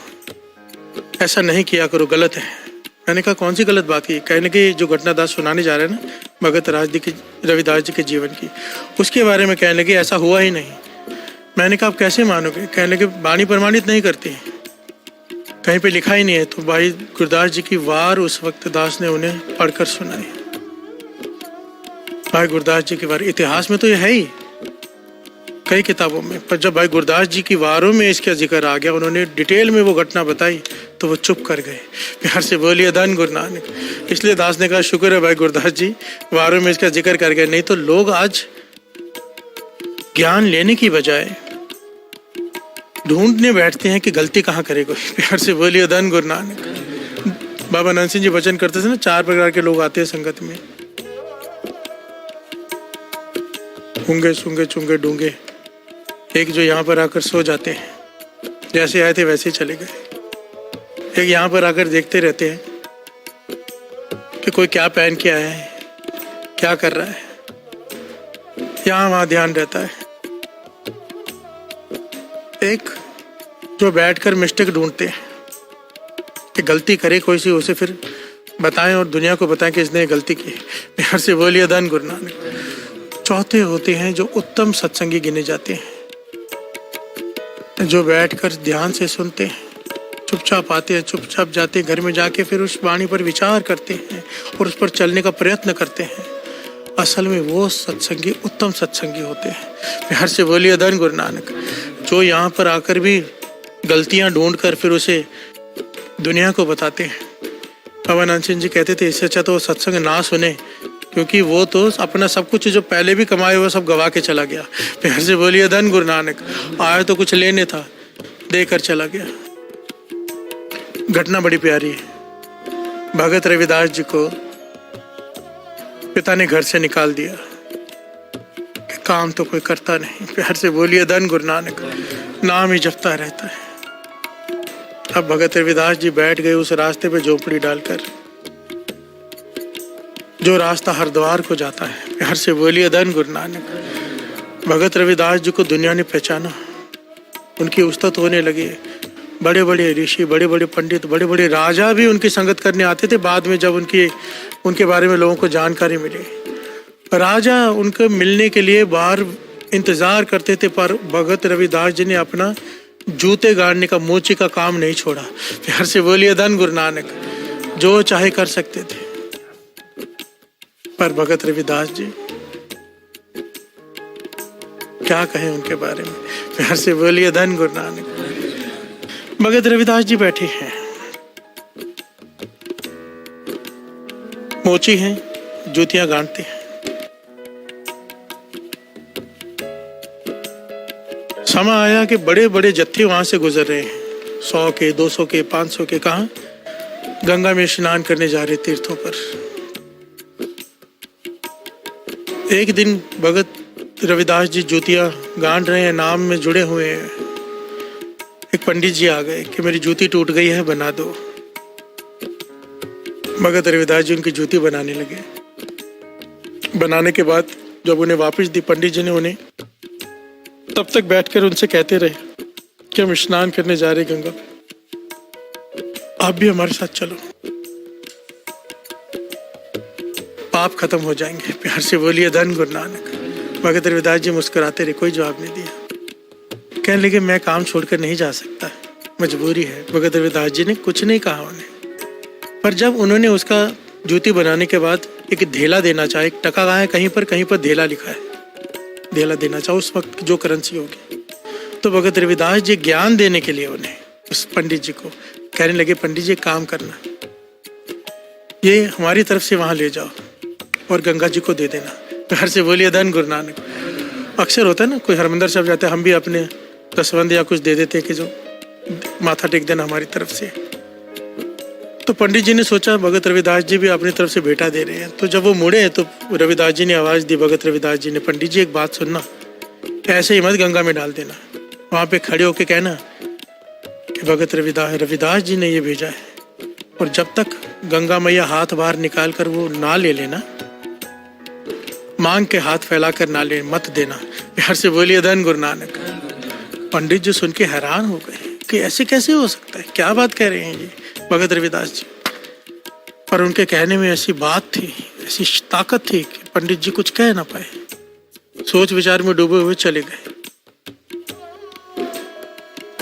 ऐसा नहीं किया करो, गलत है। मैंने कहा कौन सी गलत बात की? कहने की जो घटना दास सुनाने जा रहे हैं ना भगत रविदास जी के जीवन की, उसके बारे में कहने लगे ऐसा हुआ ही नहीं। मैंने कहा आप कैसे मानोगे? कहने लगे वाणी प्रमाणित नहीं करती, कहीं पे लिखा ही नहीं है। तो भाई गुरदास जी की वार उस वक्त दास ने उन्हें पढ़कर सुनाई। भाई गुरदास जी की वार इतिहास में तो ये है ही कई किताबों में, पर जब भाई गुरदास जी की वारों में इसका जिक्र आ गया, उन्होंने डिटेल में वो घटना बताई, तो वो चुप कर गए। प्यार से बोलिए धन गुरु नानक। इसलिए दास ने कहा शुक्र है भाई गुरदास जी वारों में इसका जिक्र कर गए, नहीं तो लोग आज ज्ञान लेने की बजाय ढूंढने बैठते हैं कि गलती कहाँ करे कोई। प्यार से बोलिए धन गुरु नानक। बाबा नंद सिंह जी वचन करते थे ना, 4 प्रकार के लोग आते हैं संगत में, होंगे सूंगे चुंगे डूंगे। एक जो यहाँ पर आकर सो जाते हैं, जैसे आए थे वैसे ही चले गए। एक यहाँ पर आकर देखते रहते हैं कि कोई क्या पहन के आया है, क्या कर रहा है, यहाँ वहाँ ध्यान रहता है। एक जो बैठकर मिस्टेक ढूंढते हैं कि गलती करे कोई सी, उसे फिर बताएं और दुनिया को बताएं कि इसने गलती की। प्यार से बोलिए धन गुरु नानक। चौथे होते हैं जो उत्तम सत्संगी गिने जाते हैं, जो बैठकर ध्यान से सुनते हैं, चुपचाप आते हैं, चुपचाप जाते हैं, घर में जाके फिर उस वाणी पर विचार करते हैं और उस पर चलने का प्रयत्न करते हैं। असल में वो सत्संगी उत्तम सत्संगी होते हैं। प्यार से बोलिए धन गुरु नानक। जो यहाँ पर आकर भी गलतियाँ ढूंढकर फिर उसे दुनिया को बताते हैं। बाबा नंद सिंह जी कहते थे इससे अच्छा तो वो सत्संग ना सुने, क्योंकि वो तो अपना सब कुछ जो पहले भी कमाए हुआ सब गवा के चला गया। प्यार से बोलिए धन गुरु नानक। आया तो कुछ लेने था, देकर चला गया। घटना बड़ी प्यारी है। भगत रविदास जी को पिता ने घर से निकाल दिया कि काम तो कोई करता नहीं। प्यार से बोलिए धन गुरु नानक। नाम ही जपता रहता है। अब भगत रविदास जी बैठ गए उस रास्ते पे झोपड़ी डालकर, जो रास्ता हरिद्वार को जाता है। प्यार से बोलिए धन गुरु नानक। भगत रविदास जी को दुनिया ने पहचाना, उनकी उस्तत होने लगी। बड़े बड़े ऋषि, बड़े बड़े पंडित, बड़े बड़े राजा भी उनकी संगत करने आते थे। बाद में जब उनके बारे में लोगों को जानकारी मिली, राजा उनके मिलने के लिए बाहर इंतजार करते थे, पर भगत रविदास जी ने अपना जूते गाड़ने का, मोची का काम नहीं छोड़ा। प्यार से बोलिए धन गुरु नानक। जो चाहे कर सकते थे, पर भगत रविदास जी क्या कहें उनके बारे में। प्यार से बोलिए धन गुरु नानक। भगत रविदास जी बैठे हैं, मोची हैं, जूतियां गांठते हैं। समय आया कि बड़े बड़े जत्थे वहां से गुजर रहे हैं, 100 के, 200 के, 500 के। कहा? गंगा में स्नान करने जा रहे तीर्थों पर। एक दिन भगत रविदास जी जूतियां गांठ रहे हैं, नाम में जुड़े हुए हैं। एक पंडित जी आ गए कि मेरी जूती टूट गई है, बना दो। भगत रविदास जी उनकी जूती बनाने लगे। बनाने के बाद जब उन्हें वापस दी, पंडित जी ने उन्हें तब तक बैठकर उनसे कहते रहे कि हम स्नान करने जा रहे गंगा, आप भी हमारे साथ चलो, पाप खत्म हो जाएंगे। प्यार से बोलिए धन गुरु नानक। भगत रविदास जी मुस्कुराते रहे, कोई जवाब नहीं दिया। कहने लगे मैं काम छोड़कर नहीं जा सकता, मजबूरी है। भगत रविदास जी ने कुछ नहीं कहा उन्हें, पर जब उन्होंने उसका जूती बनाने के बाद एक धेला देना चाहे, एक टका कहा है, कहीं पर धेला लिखा है, धेला देना चाहो उस वक्त जो करेंसी होगी, तो भगत रविदास जी ज्ञान देने के लिए उन्हें, उस पंडित जी को कहने लगे, पंडित जी काम करना, ये हमारी तरफ से वहां ले जाओ और गंगा जी को दे देना। प्यार से बोलिए धन गुरु नानक। अक्सर होता है ना, कोई हरमंदिर साहब जाते हैं, हम भी अपने दसवंद या कुछ दे देते हैं कि जो माथा टेक देना हमारी तरफ से। तो पंडित जी ने सोचा भगत रविदास जी भी अपनी तरफ से भेंटा दे रहे हैं। तो जब वो मुड़े तो रविदास जी ने आवाज दी, भगत रविदास जी ने, पंडित जी एक बात सुनना, ऐसे ही मत गंगा में डाल देना, वहां पे खड़े होके कहना कि भगत रविदास जी ने ये भेजा है, और जब तक गंगा मैया हाथ बाहर निकाल कर वो ना ले लेना, मांग के हाथ फैलाकर ना ले, मत देना। प्यार से बोलिए धन गुरु नानक। पंडित जी सुन के हैरान हो गए कि ऐसे कैसे हो सकता है, क्या बात कह रहे हैं ये भगत रविदास जी। पर उनके कहने में ऐसी बात थी, ऐसी ताकत थी कि पंडित जी कुछ कह ना पाए, सोच विचार में डूबे हुए चले गए।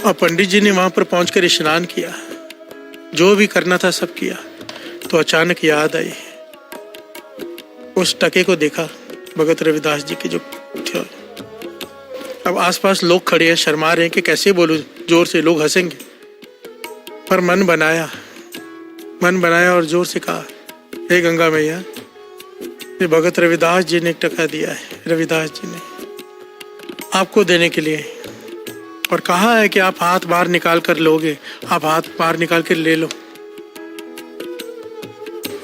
और पंडित जी ने वहां पर पहुंचकर स्नान किया, जो भी करना था सब किया। तो अचानक याद आई, उस टके को देखा भगत रविदास जी के जो थे। अब आसपास लोग खड़े हैं, शर्मा रहे हैं कि कैसे बोलूं जोर से, लोग हंसेंगे। पर मन बनाया और जोर से कहा, हे गंगा मैया, ये भगत रविदास जी ने एक टका दिया है, रविदास जी ने आपको देने के लिए, और कहा है कि आप हाथ बाहर निकाल कर लोगे, आप हाथ बाहर निकाल कर ले लो।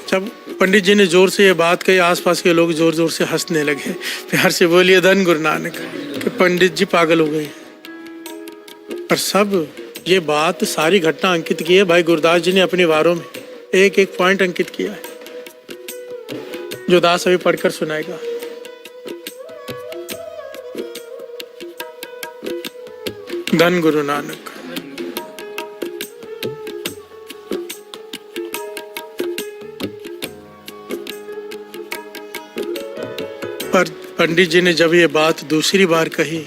जब पंडित जी ने जोर से ये बात कही, आसपास के लोग जोर जोर से हंसने लगे। प्यार से बोलिए धन गुरु नानक। कि पंडित जी पागल हो गए। पर सब ये बात, सारी घटना अंकित की है भाई गुरदास जी ने अपने वारों में, एक एक पॉइंट अंकित किया है, जो दास अभी पढ़कर सुनाएगा। धन गुरु नानक। पर पंडित जी ने जब ये बात दूसरी बार कही,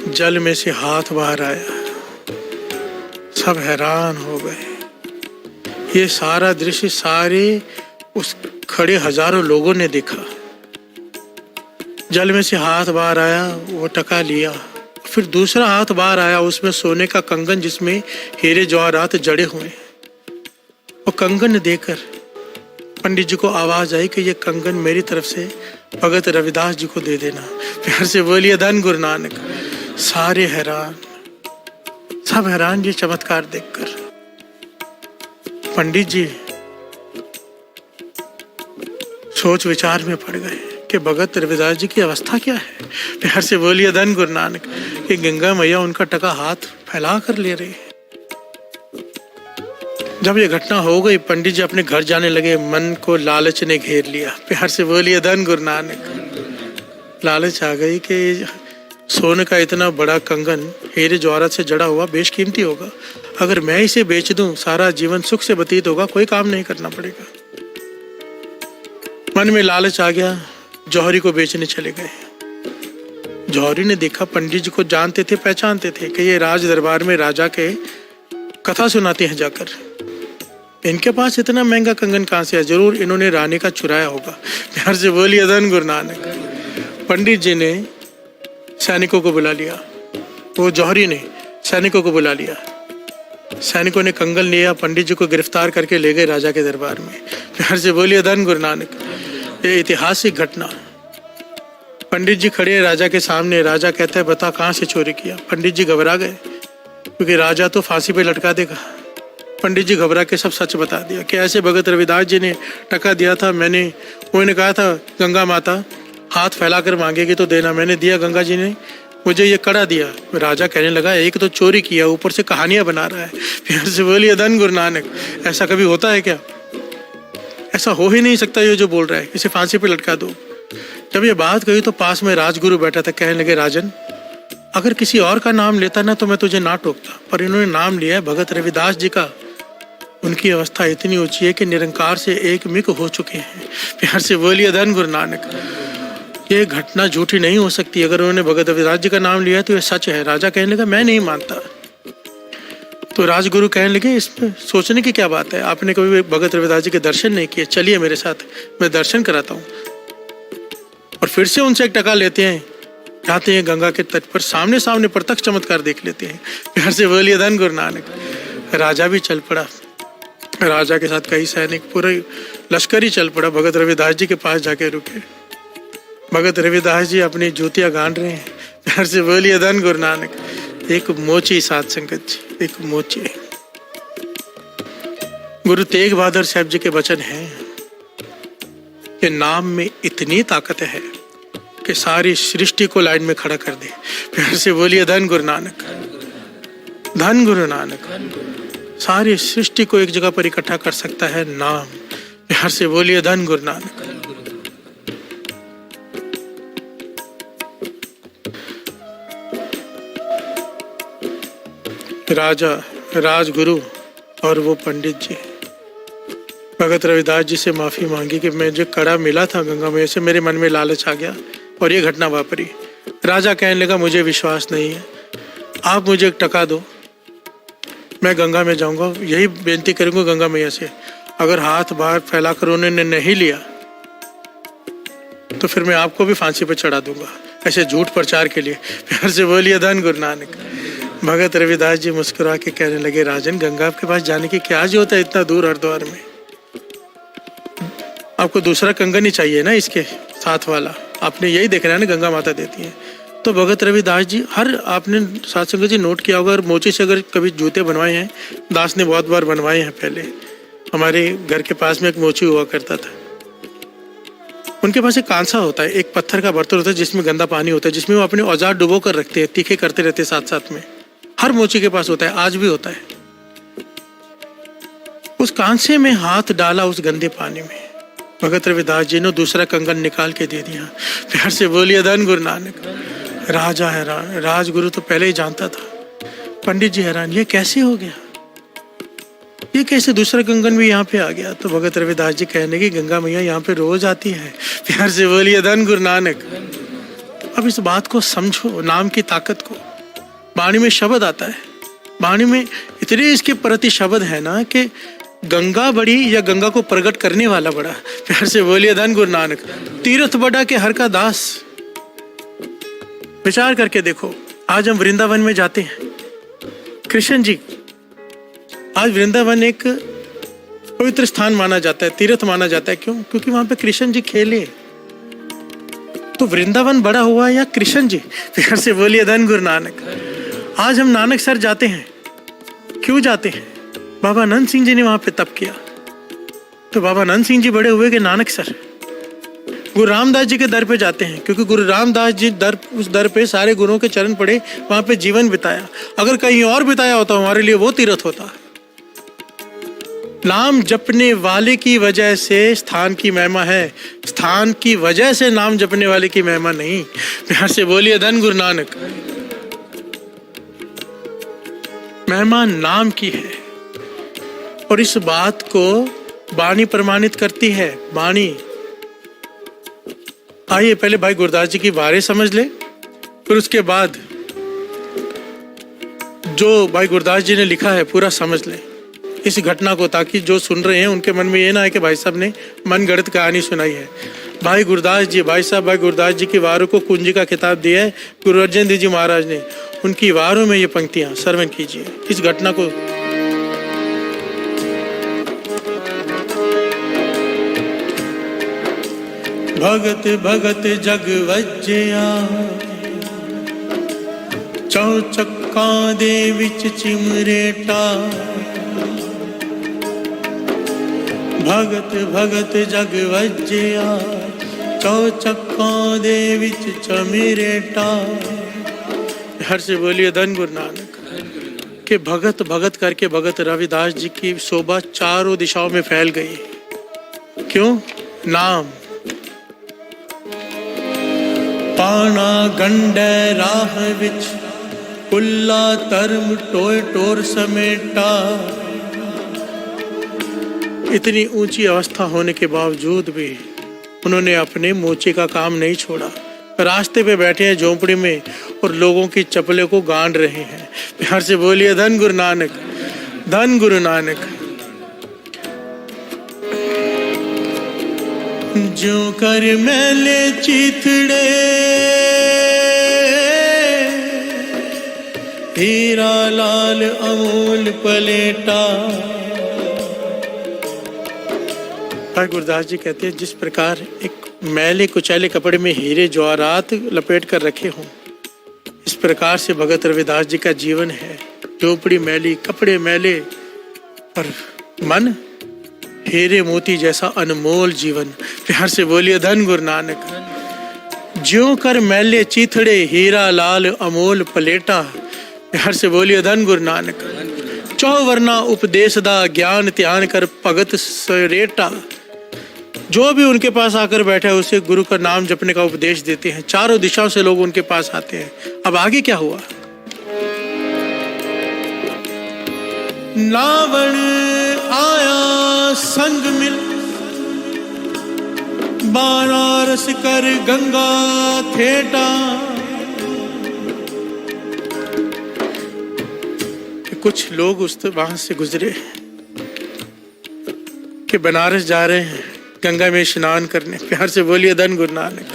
जल में से हाथ बाहर आया, सब हैरान हो गए। ये सारा दृश्य सारे उस खड़े हजारों लोगों ने देखा। जल में से हाथ बाहर आया, वो टका लिया, फिर दूसरा हाथ बाहर आया, उसमें सोने का कंगन जिसमें हीरे जवाहरात जड़े हुए। वो कंगन देकर पंडित जी को आवाज आई कि ये कंगन मेरी तरफ से भगत रविदास जी को दे देना। प्यार से बोलिए धन गुरु नानक। सारे हैरान, सब हैरान ये चमत्कार देखकर। पंडित जी सोच विचार में पड़ गए कि भगत रविदास जी की अवस्था क्या है। प्यार से बोलिए धन गुरु नानक। कि गंगा मैया उनका टका हाथ फैला कर ले रही है। जब ये घटना हो गई, पंडित जी अपने घर जाने लगे। मन को लालच ने घेर लिया। प्यार से बोलिए धन गुरु नानक। लालच आ गई कि सोने का इतना बड़ा कंगन हीरे जवाहरात से जड़ा हुआ बेशकीमती होगा, अगर मैं इसे बेच दूं सारा जीवन सुख से व्यतीत होगा, कोई काम नहीं करना पड़ेगा। मन में लालच आ गया, जौहरी को बेचने चले गए। जौहरी ने देखा पंडित जी को जानते थे, पहचानते थे कि ये राज दरबार में राजा के कथा सुनाते हैं जाकर। इनके पास इतना महंगा कंगन कहाँ से है, जरूर इन्होंने रानी का चुराया होगा। प्यार से बोलिए धन गुरु नानक। पंडित जी ने सैनिकों को बुला लिया, वो जौहरी ने सैनिकों को बुला लिया। सैनिकों ने कंगन लिया, पंडित जी को गिरफ्तार करके ले गए राजा के दरबार में। प्यार से बोलिए धन गुरु नानक। ये ऐतिहासिक घटना। पंडित जी खड़े हैं राजा के सामने। राजा कहता है बता कहाँ से चोरी किया। पंडित जी घबरा गए क्योंकि राजा तो फांसी पे लटका देगा। पंडित जी घबरा के सब सच बता दिया कि ऐसे भगत रविदास जी ने टका दिया था। उन्होंने कहा था गंगा माता हाथ फैलाकर मांगेगी तो देना, मैंने दिया। गंगा जी ने मुझे ये कड़ा दिया। राजा कहने लगा एक तो चोरी किया, ऊपर से कहानियां बना रहा है। प्यार से बोलिए धन गुरु नानक। ऐसा कभी होता है क्या? ऐसा हो ही नहीं सकता ये जो बोल रहा है, इसे फांसी पे लटका दो। जब ये बात कही तो पास में राजगुरु बैठा था। कहने लगे राजन, अगर किसी और का नाम लेता ना तो मैं तुझे ना टोकता, पर इन्होंने नाम लिया है भगत रविदास जी का। उनकी अवस्था इतनी ऊंची है कि निरंकार से एक मिक हो चुके हैं। प्यार से बोलिए धन गुरु नानक। ये घटना झूठी नहीं हो सकती। अगर उन्होंने भगत रविदास जी का नाम लिया तो ये सच है। राजा कहने लगा मैं नहीं मानता। तो राजगुरु कहने लगे इसमें सोचने की क्या बात है, आपने कभी भगत रविदास जी के दर्शन नहीं किए, चलिए मेरे साथ, मैं दर्शन कराता हूँ। और फिर से उनसे एक टका लेते हैं, जाते हैं गंगा के तट पर, सामने सामने प्रत्यक्ष चमत्कार देख लेते हैं। प्यार से बोलिए धन गुरु नानक। राजा भी चल पड़ा, राजा के साथ कई सैनिक, पूरे लश्कर ही चल पड़ा। भगत रविदास जी के पास जाके रुके। भगत रविदास जी अपनी जूतियां गांड रहे हैं। प्यार से बोलिए धन गुरु नानक। एक मोची साध संगत जी, एक मोची। गुरु तेग बहादुर साहब जी के वचन हैं कि नाम में इतनी ताकत है कि सारी सृष्टि को लाइन में खड़ा कर दे। प्यार से बोलिए धन गुरु नानक। धन गुरु नानक। सारी सृष्टि को एक जगह पर इकट्ठा कर सकता है नाम। प्यार से बोलिए धन गुरु नानक। राजा, राजगुरु और वो पंडित जी भगत रविदास जी से माफी मांगी कि मैं जो कड़ा मिला था गंगा मैया से, मेरे मन में लालच आ गया और ये घटना वापरी। राजा कहने लगा मुझे विश्वास नहीं है, आप मुझे एक टका दो, मैं गंगा में जाऊंगा, यही बेनती करूंगा गंगा मैया से। अगर हाथ बाहर फैलाकर उन्होंने नहीं लिया तो फिर मैं आपको भी फांसी पर चढ़ा दूंगा, ऐसे झूठ प्रचार के लिए। प्यार से बोलिए धन गुरु नानक। भगत रविदास जी मुस्कुरा के कहने लगे राजन, गंगा आपके पास जाने की क्या जरूरत है इतना दूर हरिद्वार में? आपको दूसरा कंगन ही चाहिए ना इसके साथ वाला, आपने यही देखना है ना गंगा माता देती है। तो भगत रविदास जी हर, आपने साथ संगत जी नोट किया होगा, मोची से अगर कभी जूते बनवाए हैं, दास ने बहुत बार बनवाए हैं। पहले हमारे घर के पास में एक मोची हुआ करता था, उनके पास एक कांसा होता है, एक पत्थर का बर्तन होता है जिसमें गंदा पानी होता है, जिसमें वो अपने औजार डुबो कर रखते हैं, तीखे करते रहते साथ साथ में। हर मोची के पास होता है, आज भी होता है। उस कांसे में हाथ डाला उस गंदे पानी में, भगत रविदास जी ने दूसरा कंगन निकाल के दे दिया। प्यार से बोलिए धन गुरु नानक। राजा हैरान, राजगुरु तो पहले ही जानता था। पंडित जी हैरान, ये कैसे हो गया, ये कैसे दूसरा कंगन भी यहाँ पे आ गया? तो भगत रविदास जी कहने की गंगा मैया यहाँ पे रोज आती है। प्यार से बोलिए धन गुरु नानक। अब इस बात को समझो, नाम की ताकत को। वाणी में शब्द आता है, वाणी में इतने इसके प्रति शब्द है ना कि गंगा बड़ी या गंगा को प्रकट करने वाला बड़ा। प्यार से बोलिए धन गुरु नानक। तीर्थ बड़ा के हर का दास। विचार करके देखो, आज हम वृंदावन में जाते हैं, कृष्ण जी, आज वृंदावन एक पवित्र स्थान माना जाता है, तीर्थ माना जाता है। क्यों? क्योंकि वहां पे कृष्ण जी खेले। तो वृंदावन बड़ा हुआ या कृष्ण जी? प्यार से बोलिए धन गुरु नानक। आज हम नानक सर जाते हैं, क्यों जाते हैं? बाबा नंद सिंह जी ने वहां पे तप किया, तो बाबा नंद सिंह जी बड़े हुए कि नानक सर। गुरु रामदास जी के दर पे जाते हैं, क्योंकि गुरु रामदास जी उस दर पे सारे गुरुओं के चरण पड़े, वहां पे जीवन बिताया। अगर कहीं और बिताया होता हमारे लिए वो तीर्थ होता। नाम जपने वाले की वजह से स्थान की महिमा है, स्थान की वजह से नाम जपने वाले की महिमा नहीं। प्यार से बोलिए धन गुरु नानक। महिमा नाम की है, और इस बात को वाणी प्रमाणित करती है। वाणी, आइए पहले भाई गुरदास जी की वारे समझ ले, फिर उसके बाद जो भाई गुरदास जी ने लिखा है पूरा समझ ले इस घटना को, ताकि जो सुन रहे हैं उनके मन में ये ना है कि भाई साहब ने मन गढ़ंत कहानी सुनाई है। भाई गुरदास जी, भाई साहब भाई गुरदास जी की वारों को कुंजी का खिताब दिया है गुरु अर्जन देव जी महाराज ने। उनकी वारों में ये पंक्तियां श्रवण कीजिए, इस घटना को। भगत भगत जग वज्जिया, चौचक्का दे विच चिमरेटा। भगत भगत जग वज्जिया, चौचक्का दे विच चिमरेटा। हर से बोलिए धन गुरु नानक। के भगत भगत करके भगत रविदास जी की शोभा चारों दिशाओं में फैल गई। क्यों? नाम। पाना गंडे राह विच, कुल्ला तरम टोय टोर समेटा। इतनी ऊंची अवस्था होने के बावजूद भी उन्होंने अपने मोचे का काम नहीं छोड़ा। रास्ते पे बैठे हैं झोंपड़ी में और लोगों की चप्पलों को गांड रहे हैं। प्यार से बोलिए धन गुरु नानक, धन गुरु नानक। जो कर मैले चिथड़े, हीरा लाल अमूल पलेटा। भाई गुरदास जी कहते हैं, जिस प्रकार एक मैले कुचैले कपड़े में हीरे जवाहरात लपेट कर रखे हों, इस प्रकार से भगत रविदास जी का जीवन है। झोपड़ी मैली, कपड़े मैले, और मन हीरे मोती जैसा अनमोल जीवन। प्यार से बोलिए धन गुरु नानक। ज्यों कर मैले चीथड़े, हीरा लाल अमोल पलेटा। प्यार से बोलिए धन गुरु नानक। चौवर्णा उपदेश दा, ज्ञान ध्यान कर भगत सरेटा। जो भी उनके पास आकर बैठा है उसे गुरु का नाम जपने का उपदेश देते हैं। चारों दिशाओं से लोग उनके पास आते हैं। अब आगे क्या हुआ? नावण आया संग मिल, बनारस कर गंगा थेटा। कुछ लोग उस वहां से गुजरे कि बनारस जा रहे हैं गंगा में स्नान करने। प्यार से बोलिए धन गुरु नानक।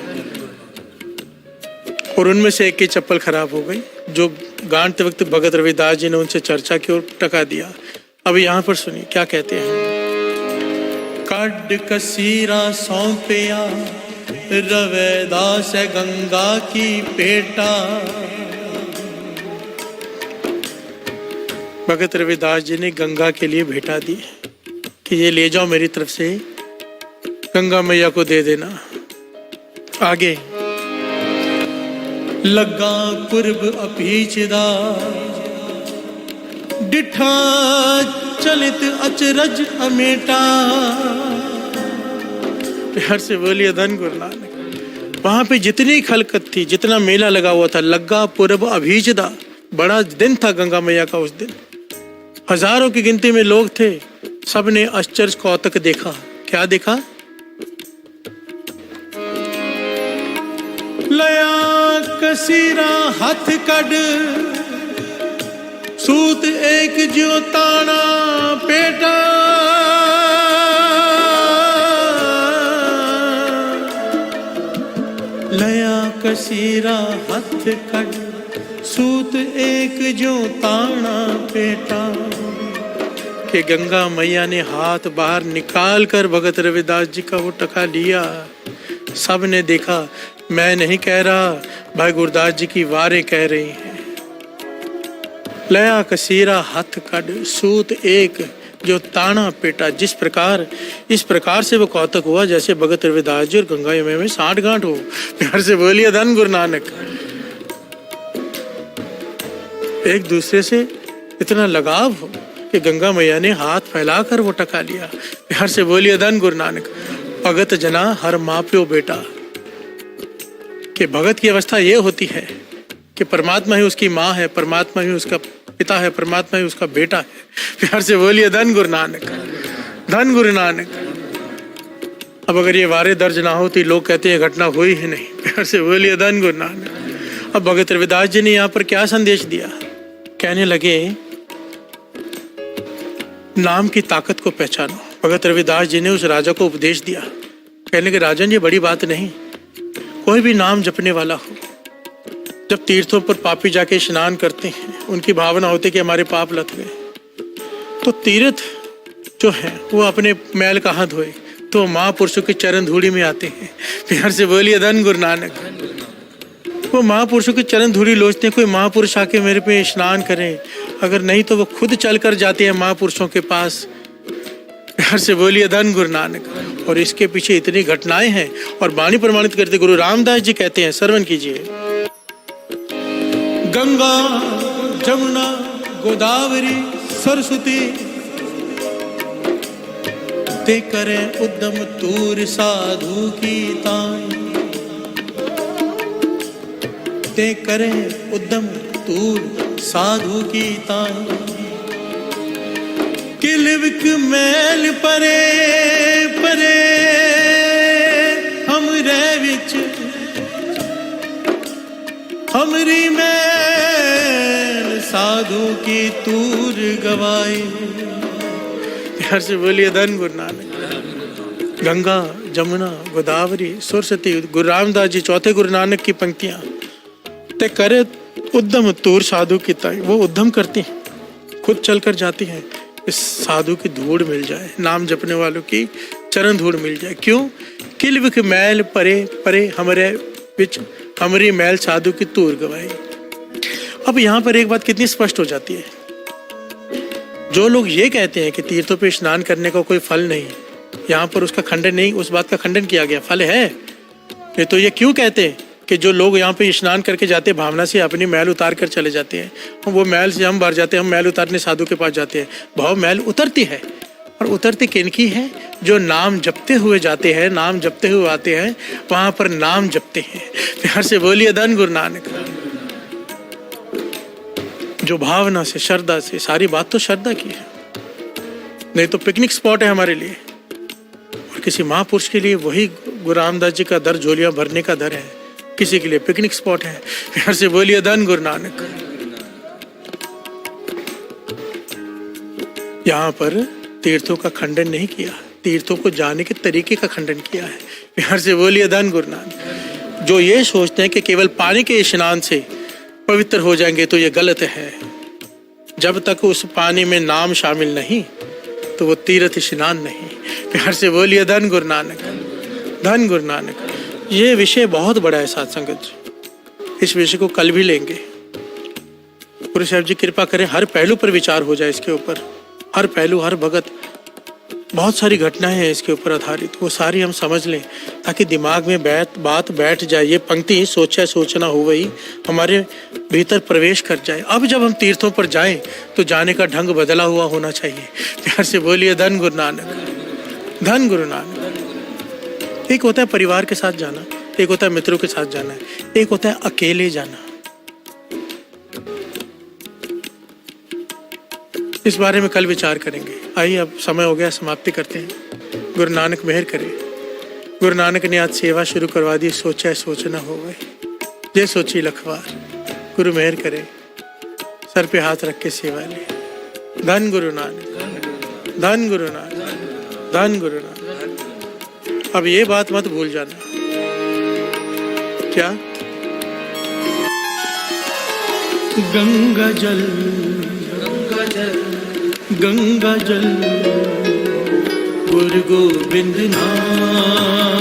और उनमें से एक की चप्पल खराब हो गई, जो गांठते वक्त भगत रविदास जी ने उनसे चर्चा की और टका दिया। अब यहाँ पर सुनिए क्या कहते हैं। कड कसीरा सौंपया, रविदास गंगा की पेटा। भगत रविदास जी ने गंगा के लिए भेंटा दी कि ये ले जाओ मेरी तरफ से, गंगा मैया को दे देना। आगे लगा पूर्व अपीचदा, डिठा चलित अचरज अमेटा। प्यार से बोलिए धन गुरु नानक। वहां पे जितनी खलकत थी, जितना मेला लगा हुआ था, लगा पूर्व अभीजदा, बड़ा दिन था गंगा मैया का उस दिन। हजारों की गिनती में लोग थे, सबने आश्चर्य कौतक देखा। क्या देखा? लया कसीरा हाथ कड, सूत एक ज्यों ताना पेटा। लया कसीरा हाथ कड, सूत एक ज्यों ताना पेटा। कि गंगा मैया ने हाथ बाहर निकाल कर भगत रविदास जी का वो टका लिया। सब ने देखा, मैं नहीं कह रहा, भाई गुरदास जी की वारें कह रही हैं। लया कसीरा हाथ कड सूत एक जो ताना पेटा। इस प्रकार से वो कौतक हुआ जैसे भगत रविदास जी और गंगा यमुना में 60 गांठ हो। प्यार से बोलिए धन गुरु नानक। एक दूसरे से इतना लगाव हो कि गंगा मैया ने हाथ फैलाकर वो टका लिया। प्यार से बोलिए धन गुरु नानक। भगत जना हर माँ प्यो बेटा, कि भगत की अवस्था ये होती है कि परमात्मा ही उसकी माँ है, परमात्मा ही उसका पिता है, परमात्मा ही उसका बेटा है। प्यार से बोलिए धन गुरु नानक, धन गुरु नानक। अब अगर ये वारे दर्ज ना हो तो लोग कहते हैं घटना हुई ही नहीं। प्यार से बोलिए धन गुरु नानक। अब भगत रविदास जी ने यहाँ पर क्या संदेश दिया? कहने लगे नाम की ताकत को पहचानो। भगत रविदास जी ने उस राजा को उपदेश दिया। कहने के राजन ये बड़ी बात नहीं, कोई भी नाम जपने वाला हो, जब तीर्थों पर पापी जाके स्नान करते हैं, उनकी भावना होती है कि हमारे पाप लथ गए, तो तीर्थ जो है वो अपने मैल कहाँ धोए, तो महापुरुषों के चरण धूड़ी में आते हैं। प्यार से बोलिए धन गुरु नानक। वो महापुरुषों की चरण धूड़ी लोचते हैं। कोई महापुरुष आके मेरे पे स्नान करें, अगर नहीं तो वो खुद चल कर जाते हैं महापुरुषों के पास। प्यार से बोलिए धन गुरु नानक। और इसके पीछे इतनी घटनाएं हैं और वाणी प्रमाणित करते गुरु रामदास जी कहते हैं, श्रवण कीजिए। गंगा जमुना गोदावरी सरस्वती ते करें उद्यम तूर साधु की ताई, ते करें उद्यम तूर साधु की ताई। किलविक मैल परे परे हमरे विच हमरी मैल साधु की तूर गवाई। प्यार से बोलिए धन गुरु नानक। गंगा जमुना गोदावरी सरस्वती, गुरु रामदास जी चौथे गुरु नानक की पंक्तियां। ते करे उद्यम तूर साधु की ताई, वो उद्यम करती हैं, खुद चलकर जाती हैं, इस साधु की धूड़ मिल जाए, नाम जपने वालों की चरण धूड़ मिल जाए। क्यों? किलविक मैल परे परे हमरे विच हमरी मैल साधु की तूर गवाई। अब यहाँ पर एक बात कितनी स्पष्ट हो जाती है। जो लोग ये कहते हैं कि तीर्थों पे स्नान करने का कोई फल नहीं, यहाँ पर उसका खंडन नहीं, उस बात का खंडन किया गया। फल है ये तो ये क्यों कहते हैं कि जो लोग यहाँ पे स्नान करके जाते हैं, भावना से अपनी मैल उतार कर चले जाते हैं, वो मैल से हम भर जाते हैं, हम मैल उतारने साधु के पास जाते हैं। भाव मैल उतरती है, और उतरती किनकी है? जो नाम जपते हुए जाते हैं, नाम जपते हुए आते हैं, वहां पर नाम जपते हैं। प्यार से बोलिए धन गुरु नानक। जो भावना से, श्रद्धा से, सारी बात तो श्रद्धा की है, नहीं तो पिकनिक स्पॉट है हमारे लिए। और किसी महापुरुष के लिए वही गुरु रामदास जी का दर झोलियां भरने का दर है, किसी के लिए पिकनिक स्पॉट है। प्यार से बोलिए धन गुरु नानक। यहाँ पर तीर्थों का खंडन नहीं किया, तीर्थों को जाने के तरीके का खंडन किया है। प्यार से बोलिए धन गुरु नानक। जो ये सोचते हैं कि केवल पानी के स्नान से पवित्र हो जाएंगे तो ये गलत है। जब तक उस पानी में नाम शामिल नहीं तो वो तीर्थ स्नान नहीं। प्यार से बोलिए धन गुरु नानक, धन गुरु नानक। ये विषय बहुत बड़ा है साथ संगत, इस विषय को कल भी लेंगे। गुरु साहब जी कृपा करें हर पहलू पर विचार हो जाए इसके ऊपर, हर पहलू, हर भगत, बहुत सारी घटनाएं हैं इसके ऊपर आधारित, वो सारी हम समझ लें ताकि दिमाग में बात बैठ जाए। ये पंक्ति सोचना हो वही हमारे भीतर प्रवेश कर जाए। अब जब हम तीर्थों पर जाएं तो जाने का ढंग बदला हुआ होना चाहिए। प्यार से बोलिए धन गुरु नानक, धन गुरु नानक। एक होता है परिवार के साथ जाना, एक होता है मित्रों के साथ जाना, एक होता है अकेले जाना। इस बारे में कल विचार करेंगे। आइए अब समय हो गया, समाप्ति करते हैं। गुरु नानक मेहर करे। गुरु नानक ने आज सेवा शुरू करवा दी, सोचा सोचना हो गए, ये सोची लखवार। गुरु मेहर करे, सर पे हाथ रख के सेवा ले। धन गुरु नानक, धन गुरु नानक, धन गुरु नानक। अब ये बात मत भूल जाना, क्या? गंगा जल गंगा जल गुरु गोविंद नाम,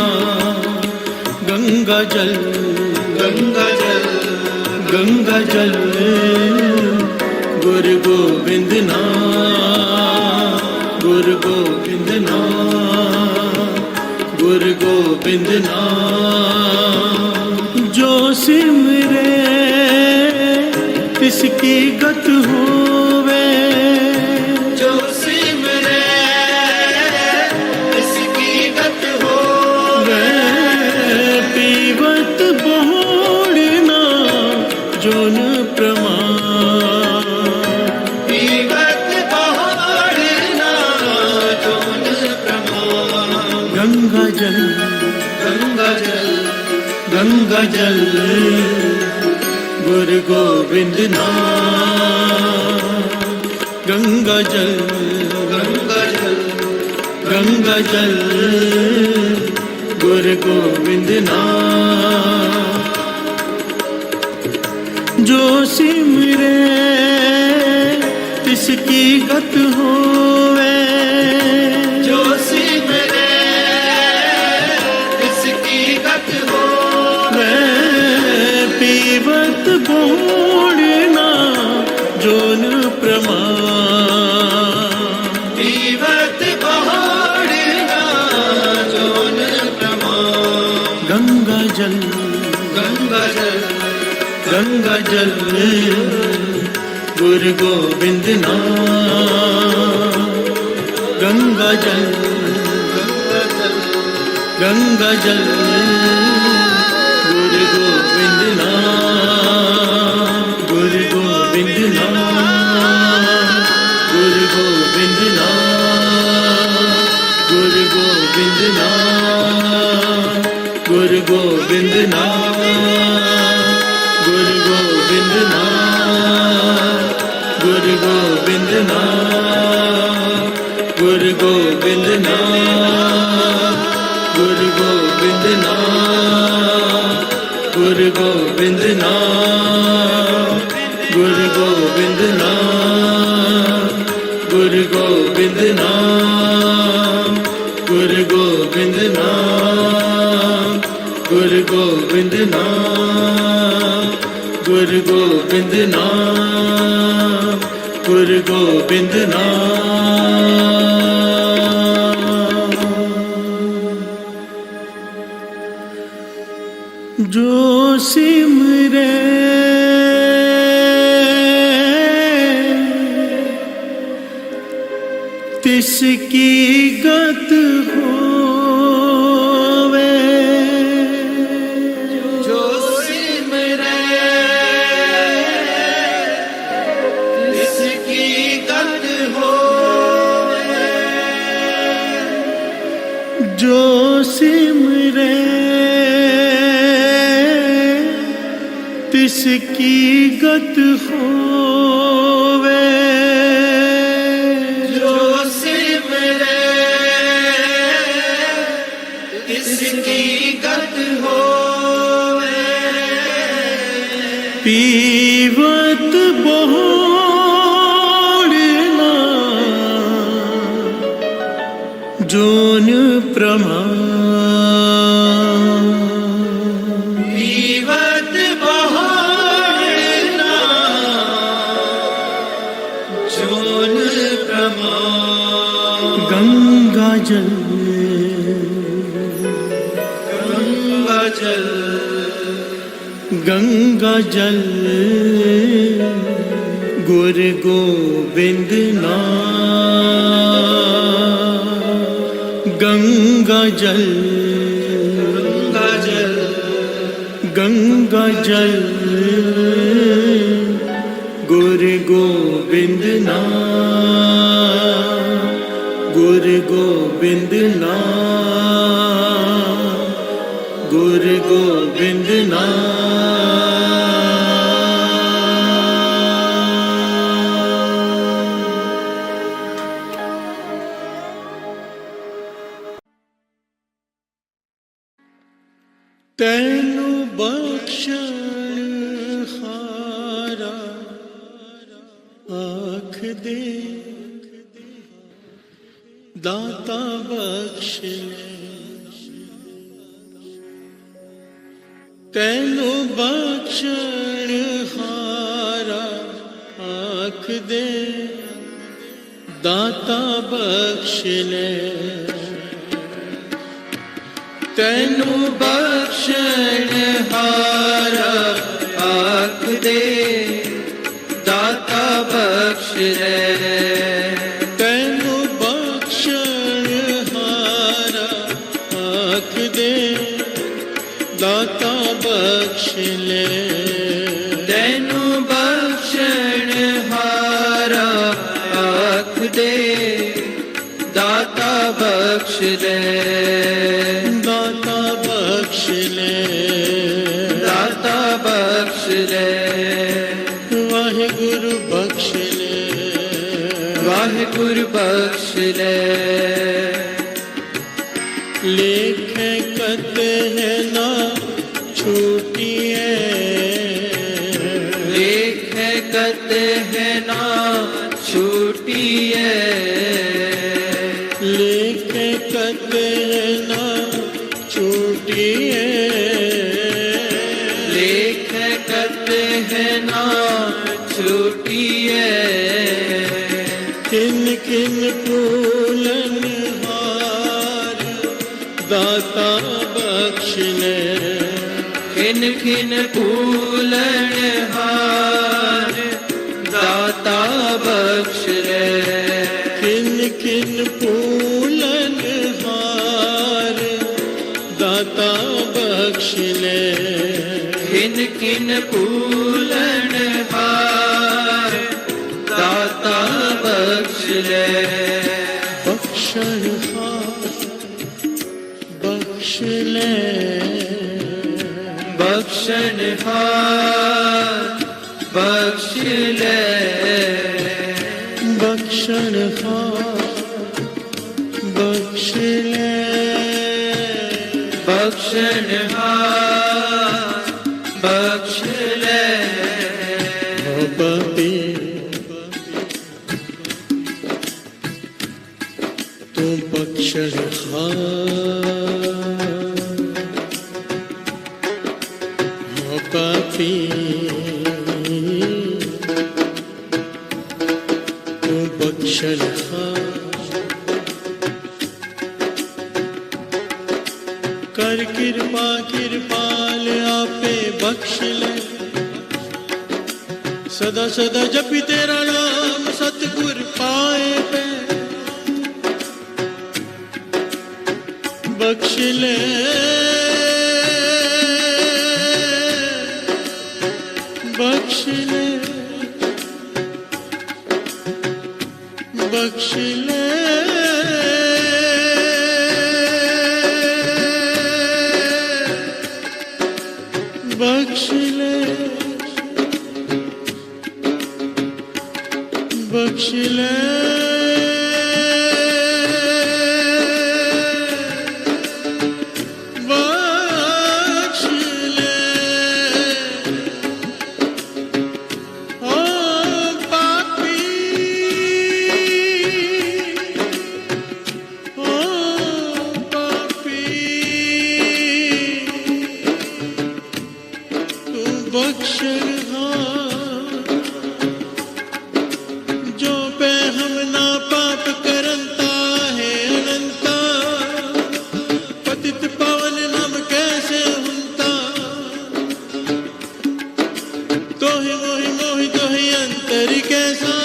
गंगा जल गंगा जल गंगा जल गुरु गोविंद नाम, गुरु गोविंद नाम, गुरु गोविंद नाम। जो सिमरे तिसकी गत होवे, जो सिमरे इसकी गत होवे। पीवत बोड़ना जोन प्रमाण, पीवत बोड़ना जोन प्रमाण। गंगा जल गंगा जल गंगा जल गुरु गोविंद नाम, गंगा जल गंगा जल गंगा जल गुरु गोविंद नाम। जो सिमरे तिसकी गत होवे, जो सिमरे इसकी गत होवे। पीवत बोड़ना जोन प्रमाण, पीवत बोड़ना जोन प्रमाण। गंगा जल गंगा जल गंगा जल गुरु गोविंद नाम, गंगा जल गंगा जल गुरु गोविंद नाम, गुरु गोविंद नाम, गुरु गोविंद नाम, गुरु गोविंद नाम, गुरु गोविंद नाम, गुरु गोविंद नाम, गुरु गोविंद नाम, गुरु गोविंद नाम, गुरु गोविंद नाम, गुरु गोविंद नाम, गुरु गोविंद नाम, गुरु गोविंद नाम, गुरु गोविंद नाम, गुरु गोविंद नाम, गुरु गोविंद नाम, गुरु गोविंद नाम। जो सिमरे तिसकी गत होवे, जो सिमरे इसकी गत होवे। जो सिमरे तिसकी गत होवे। जो सिमरे इसकी गत होवे। पीवत बोड़ना जोन प्रमाण, पीवत बोड़ना जोन प्रमाण। गंगा जल गंगा जल गंगा जल गुरु गोविंद नाम, गंगा जल गंगा जल गंगा जल गुरु गोविंद नाम, गुरु गोविंद नाम, गुरु गोविंद नाम। तैनु बख्शण हारा आख दे दाता बख्श ले तैनू बख्शण हारा आख दे दाता बख्श ले तैनू बख्शण हारा आख दे दाता बख्श ले तैनू बख्शण हारा आख दे दाता बख्श ले तैनू बख्शण हारा आख दे दाता बख्श ले दाता बख्श ले दाता बख्श ले वाहिगुरु बख्श ले वाहिगुरु बख्श ले लेखे कते है ना छूटी है लेख कते है ना छूटी है लेखे कते है ना छूटी है लेख कते है ना छूटी है किन किन फूलन हार दाता बख्श ले खिन खिन फूलन हार दाता बख्श ले किन किन फूलन हार दाता बख्श ले खिन खिन फूलन हार दाता बख्श ले बख्शण हार बख्श ले बख्शन हार बख्श ले बख्शण हार बख्श ले बख्शन हार बख्श ले बाबी तू बख्शण हार पापी तू बख्शण हार कर कृपा कृपाल आपे बख्श ले सदा सदा जपी तेरा नाम सतगुर पाए पे बख्श ले बख्श ले बख्श ले बख्श ले बख्श ले बख्श ले ओ पापी ओ पापी तू बख्शण हार जो पे हम ना पाप करता है अनंता पतित पावन नाम कैसे हुंता तो ही मोहि मोहि तो ही अंतर कैसा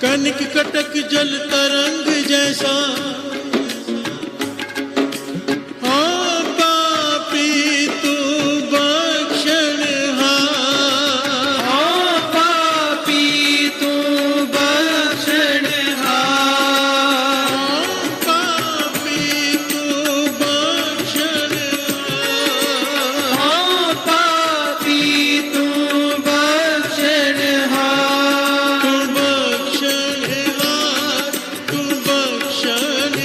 कनिक कटक जल तरंग जैसा हाँ पापी तू बख्शण हार पापी तू बख्शन हार पापी तू बख्शण हार पापी तू बख्शन हार तू बख्शण हार तू बख्शण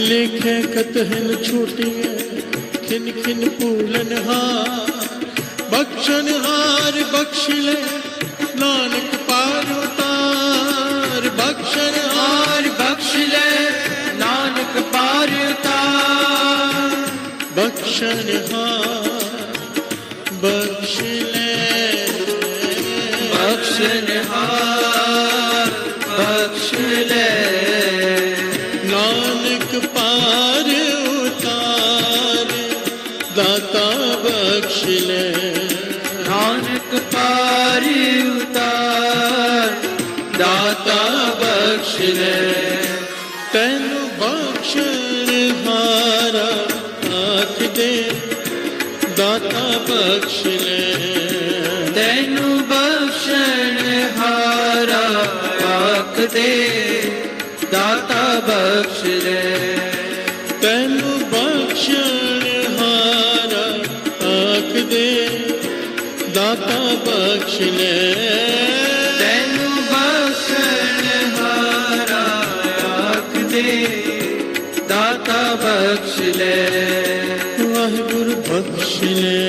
लिखे कतहिन छूटिए खिन खिन पूलन हार बख्शन हार बख्श ले नानक पार उतार बख्शन हार बख्श ले नानक पार उतार बख्शन हार बख्श ले बख्शनहार बख्श ले नानक पार उतार दाता बख्श ले नानक पार उतार दाता बख्श ले तैनु बख्शन हारा आख दे दाता बख्श ले तैनु बख्शनहारा आख दे दाता बख्श ले तैनु बख्शन हारा आख दे दाता बख्श ले तैनु बख्शनहारा आख दे दाता बख्श ले वाहिगुरु बख्श ले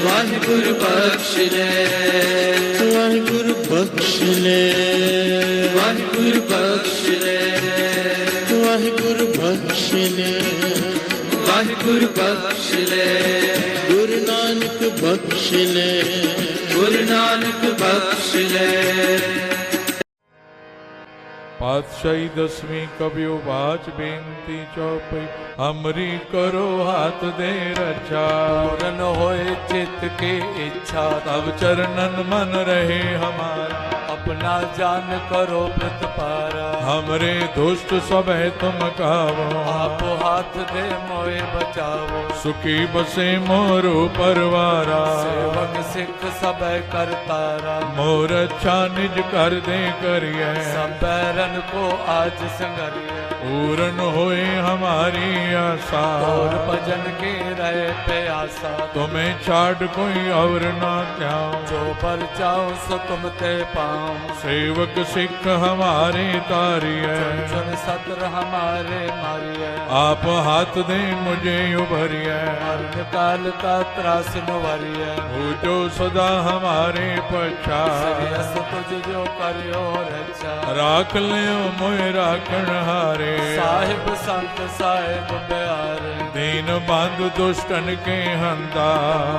वाहिगुरु बख्श ले वाहिगुरु बख्श ले वाहिगुरु बख्श ले वाहिगुरु बख्श ले वाहिगुरु बख्श ले गुरु नानक बख्श ले गुरु नानक बख्श ले पातशाही दसवीं कबियो बाच बेनती चौपई हमरी करो हाथ दे रक्षा पूरन होए चित्त के इच्छा तब चरणन मन रहे हमारा अपना जान करो प्रतिपारा हमरे दुष्ट सब है तुम कावो आप हाथ दे मोए बचावो सुखी बसे मोरो परवारा सेवक सिख सब करतारा मोर अच्छा निज कर दे करिए सब बैरन को आज संगरिए पूरन होए हमारी आशा और भजन के रहे प्यासा तुम्हें छाड़ कोई और ना त्याओ जो पर जाओ सो तुम ते पाओ सेवक सिख हमारे तारिए सुन सतर हमारे मारिए आप हाथ दे मुझे उभरिए मरण काल का त्रास नुवरिए हो जो सदा हमारे पछा तुझ जो करियो रक्षा राख लियो मोए राखण हारे साहिब संत साहिब प्यारे दीन बंधु दुष्टन के हंता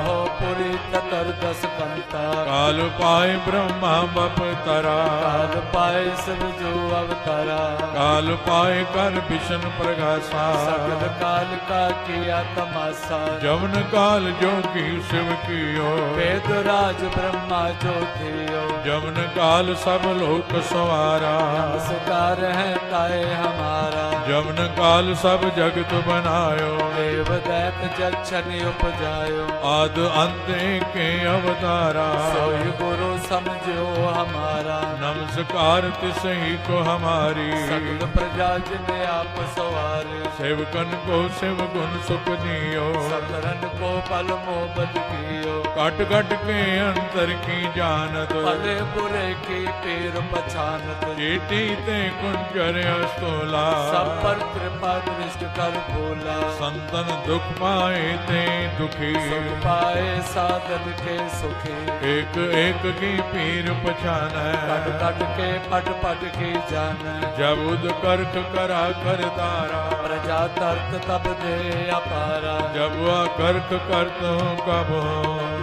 हो पुरी ततर दस कंता काल पाए ब्रह्मा बप तरा काल पाए सब जो अवतारा काल पाए कर विष्ण प्रगासा सगल काल का किया तमाशा जवन काल जो की शिव कियो वेद राज ब्रह्मा जो थियो जवन काल सब लोक सवारा नमस्कार है ताए हमारा जवन काल सब जगत बनायो देव दैत जक्षण उपजायो आद अंत के अवतारा सोई गुरु समझो हमारा नमस्कार तिसही को हमारी सगल प्रजा जिने आप सवारे सेवकन को शिव गुण सुख दियो सकरन को पल मोहब्बत कियो कट कट के अंतर की जानत भले बुरे की पीर पछानत चीटी ते कुंजर अस्तोला सब पर कृपा दृष्ट कर भोला संतन दुख पाए ते दुखी सुख पाए साधन के सुखी एक एक की पीर पछान कट कट के पट पट की जान जब उद कर्क करा कर तारा प्रजा तर्क तब दे अपारा जब वह कर्क करत हूँ कब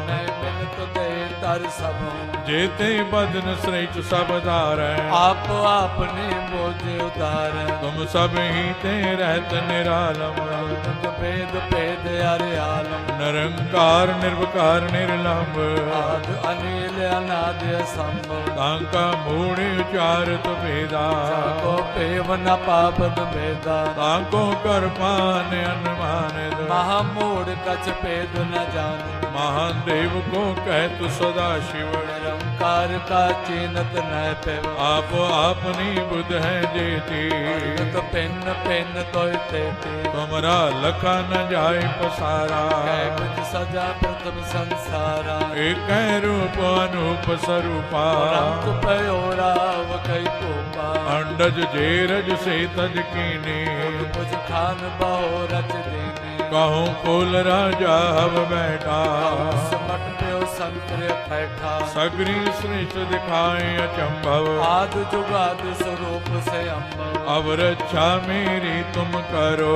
मैं मिलत दे तर सब जेते बदन श्रेष्ठ सब धार आप आपने बोझ उतार तुम सब ही ते रहत निरालम भेद भेद अरे आलम निरंकार निर्विकार निर्लंब आद अनिल अनाद असंभ तांका मूढ़ उचारत भेदा को पेव न पापन भेदा तांको कर पान अनुमान महामूढ़ कछ भेद न जान महादेव को कहत सदा शिव कार का चीनत न पेव आप आपनी बुध है जेती तो पिन पिन तोय तेती तुमरा लखा न जाय पसारा कुछ सजा प्रथम संसारा एक रूप अनूप स्वरूपा रंग पयोरा वकई कोपा अंडज जेरज से तज कीने कुछ खान बहु रच देने कहूँ कुल राजा हव बैठा समट प्यो संकर बैठा सगरी श्रेष्ठ दिखाए अचंभव आद जुगाद स्वरूप से अम्भव अब रक्षा मेरी तुम करो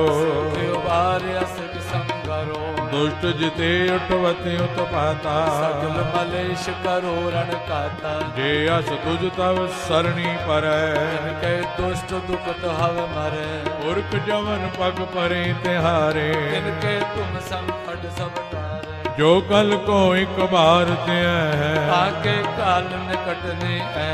बार्यसिक संगरो दुष्ट जिते उठवते उत्पाता सगल मलेश करो रण काता जे अस तुझ तव सरणी पर के दुष्ट दुखत हव मरे उर्क जवन पग परे तिहारे के तुम संकट सब तारे जो कल को एक बार ते है आके काल निकटने है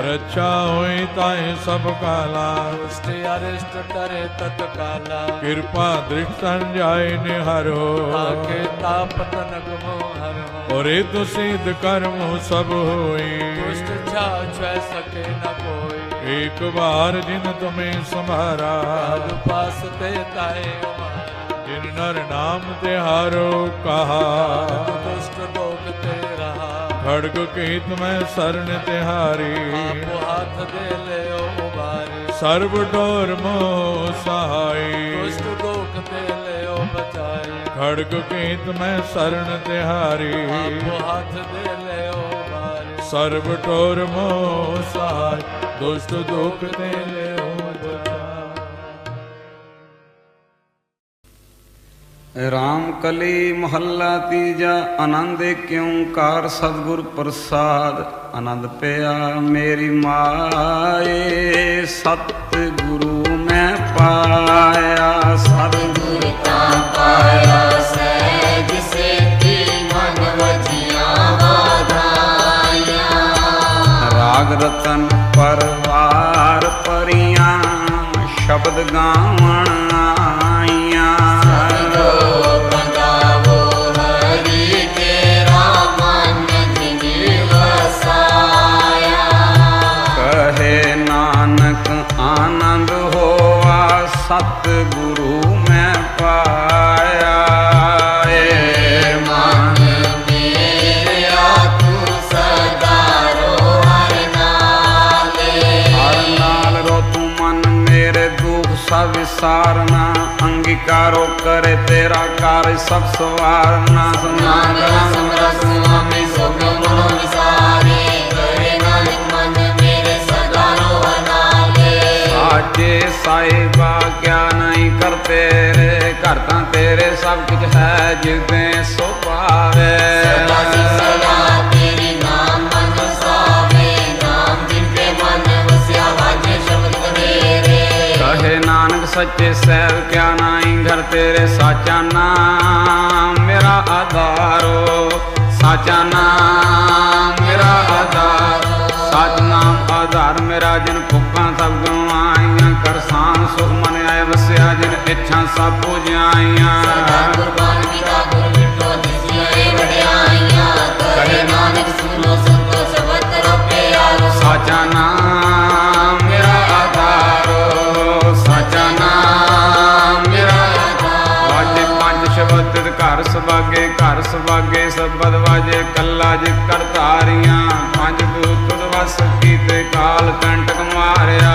रक्षा होई ताए सब काला दुष्ट अरिष्ट करे तत्काला कृपा दृष्ट जाय निहारो आके तापत नगमो हरो और तो सिद्ध कर्म सब होई दुष्ट छा सके न कोई एक बार जिन तुम्हें संभारा पास ते ताए जिन नर नाम तिहारो कहा दुष्ट लोक ते रहा खड़ग केत में शरण तिहारी हाथ दे ले उबारी सर्व डोर मोह सहाय दुष्ट लोक ते ले बचाई खड़ग केत में शरण तिहारी हाथ दे ले उबारी सर्व डोर मोह सहाय दुष्ट लोक ते ले राम कली महला तीजा आनंद क्योंकार सतगुर प्रसाद आनंद पिया मेरी माए सतगुरु मैं पाया सतगुर का पाया सहज सेती मन वजिया वाधाया राग रतन परवार परियां शब्द गावण आइया आनंद होवा सतगुरु मैं पाया मन मेरा तू सदा रो हर नाल रो तू मन मेरे दुख सब विसारना अंगीकारो करे तेरा कार्य सब सवारना साचे साहिबा क्या नहीं करते रे करता तेरे सब कुछ है जिसने सो पावे तेरी नाम मन सावे नाम जिनके मन वस्या बाजे शब्द मेरे कहे नानक सच्चे सैल क्या नहीं घर तेरे साचा नाम मेरा आधारो साचा नाम मेरा आधार साच नाम आधार मेरा जिन भुखा सब गवाइया करसान सुख मन आए वस्या जिन इच्छा सब पूजाइया साचा नाम मेरा आधारो साचा नाम मेरा वाजे पंज शब्द घर सबागे सबद वाजे कला जित कर तारियां पंज दूत वस कीते काल कंटक मारिया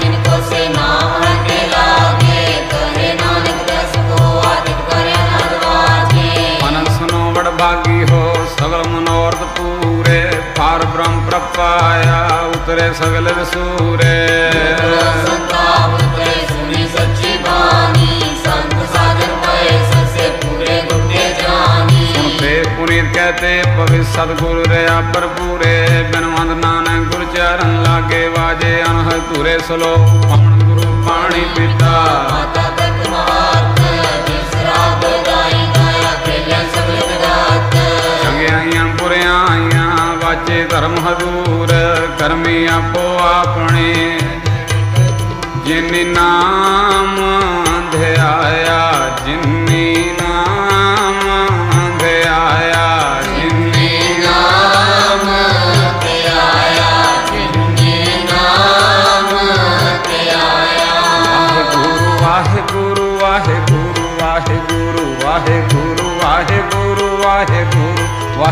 जिनको से नाम रखे लागे करे नानक दस को आदित करे नरवाजे अनंत सुनो बड़ भागी हो सगल मनोरथ पूरे पार ब्रह्म प्रपाया उतरे सगल सूरे संताप उतरे सुनी सच्ची बानी संत सागर पाए सबसे पूरे गुप्ते जानी सुनते पुनीत कहते पवित्र सतगुरु रे पर पूरे बिनवंद नानक गुरु चरण लागे वाजे अनहद तुरे सलो पवन गुरु पानी पिता माता तक मात जिसराग गाई गाया खेलिया सगल जगत चंगियां बुरियां वाचे धर्म हदूर कर्मी आपो अपने जिन्नी नाम ध्याया जिन्नी नाम ध्याया जिन्नी नाम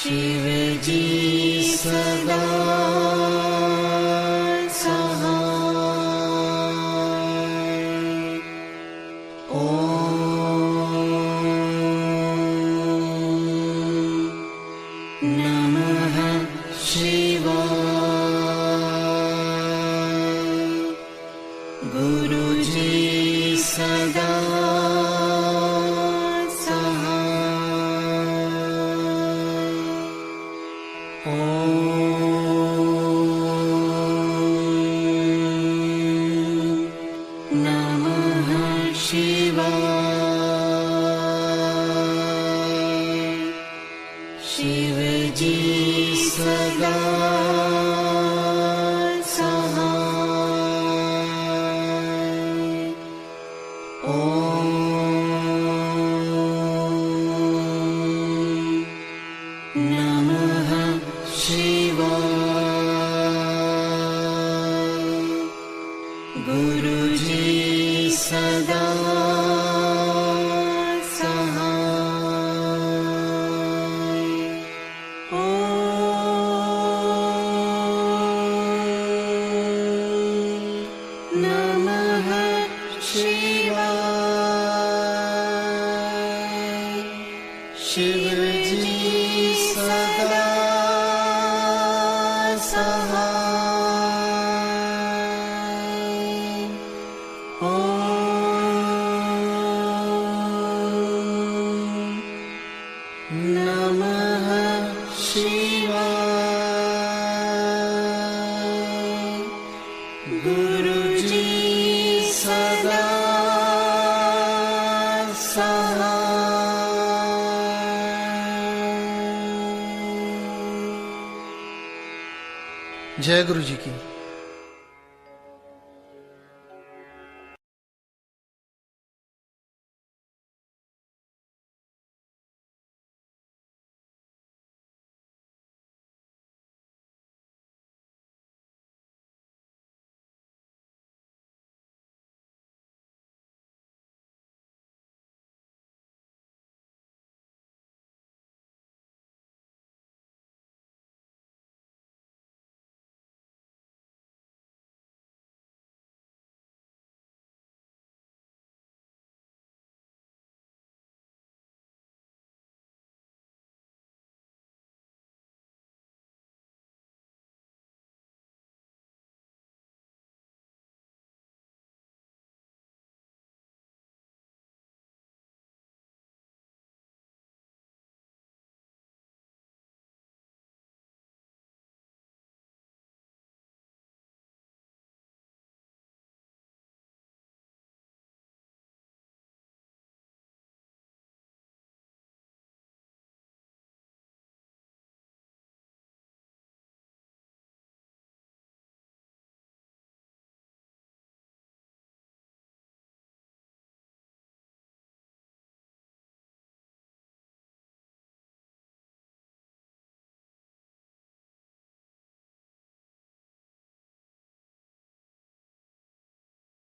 शिव जी सदा सहाय। ओम नमः शिवाय। गुरु जी सदा शिव जी सदा सहाय। ओम नमः शिवाय। गुरु जी सदा शिव जी सदा सहाय। ओम नमः शिवाय। गुरु जी सदा जय गुरु जी की।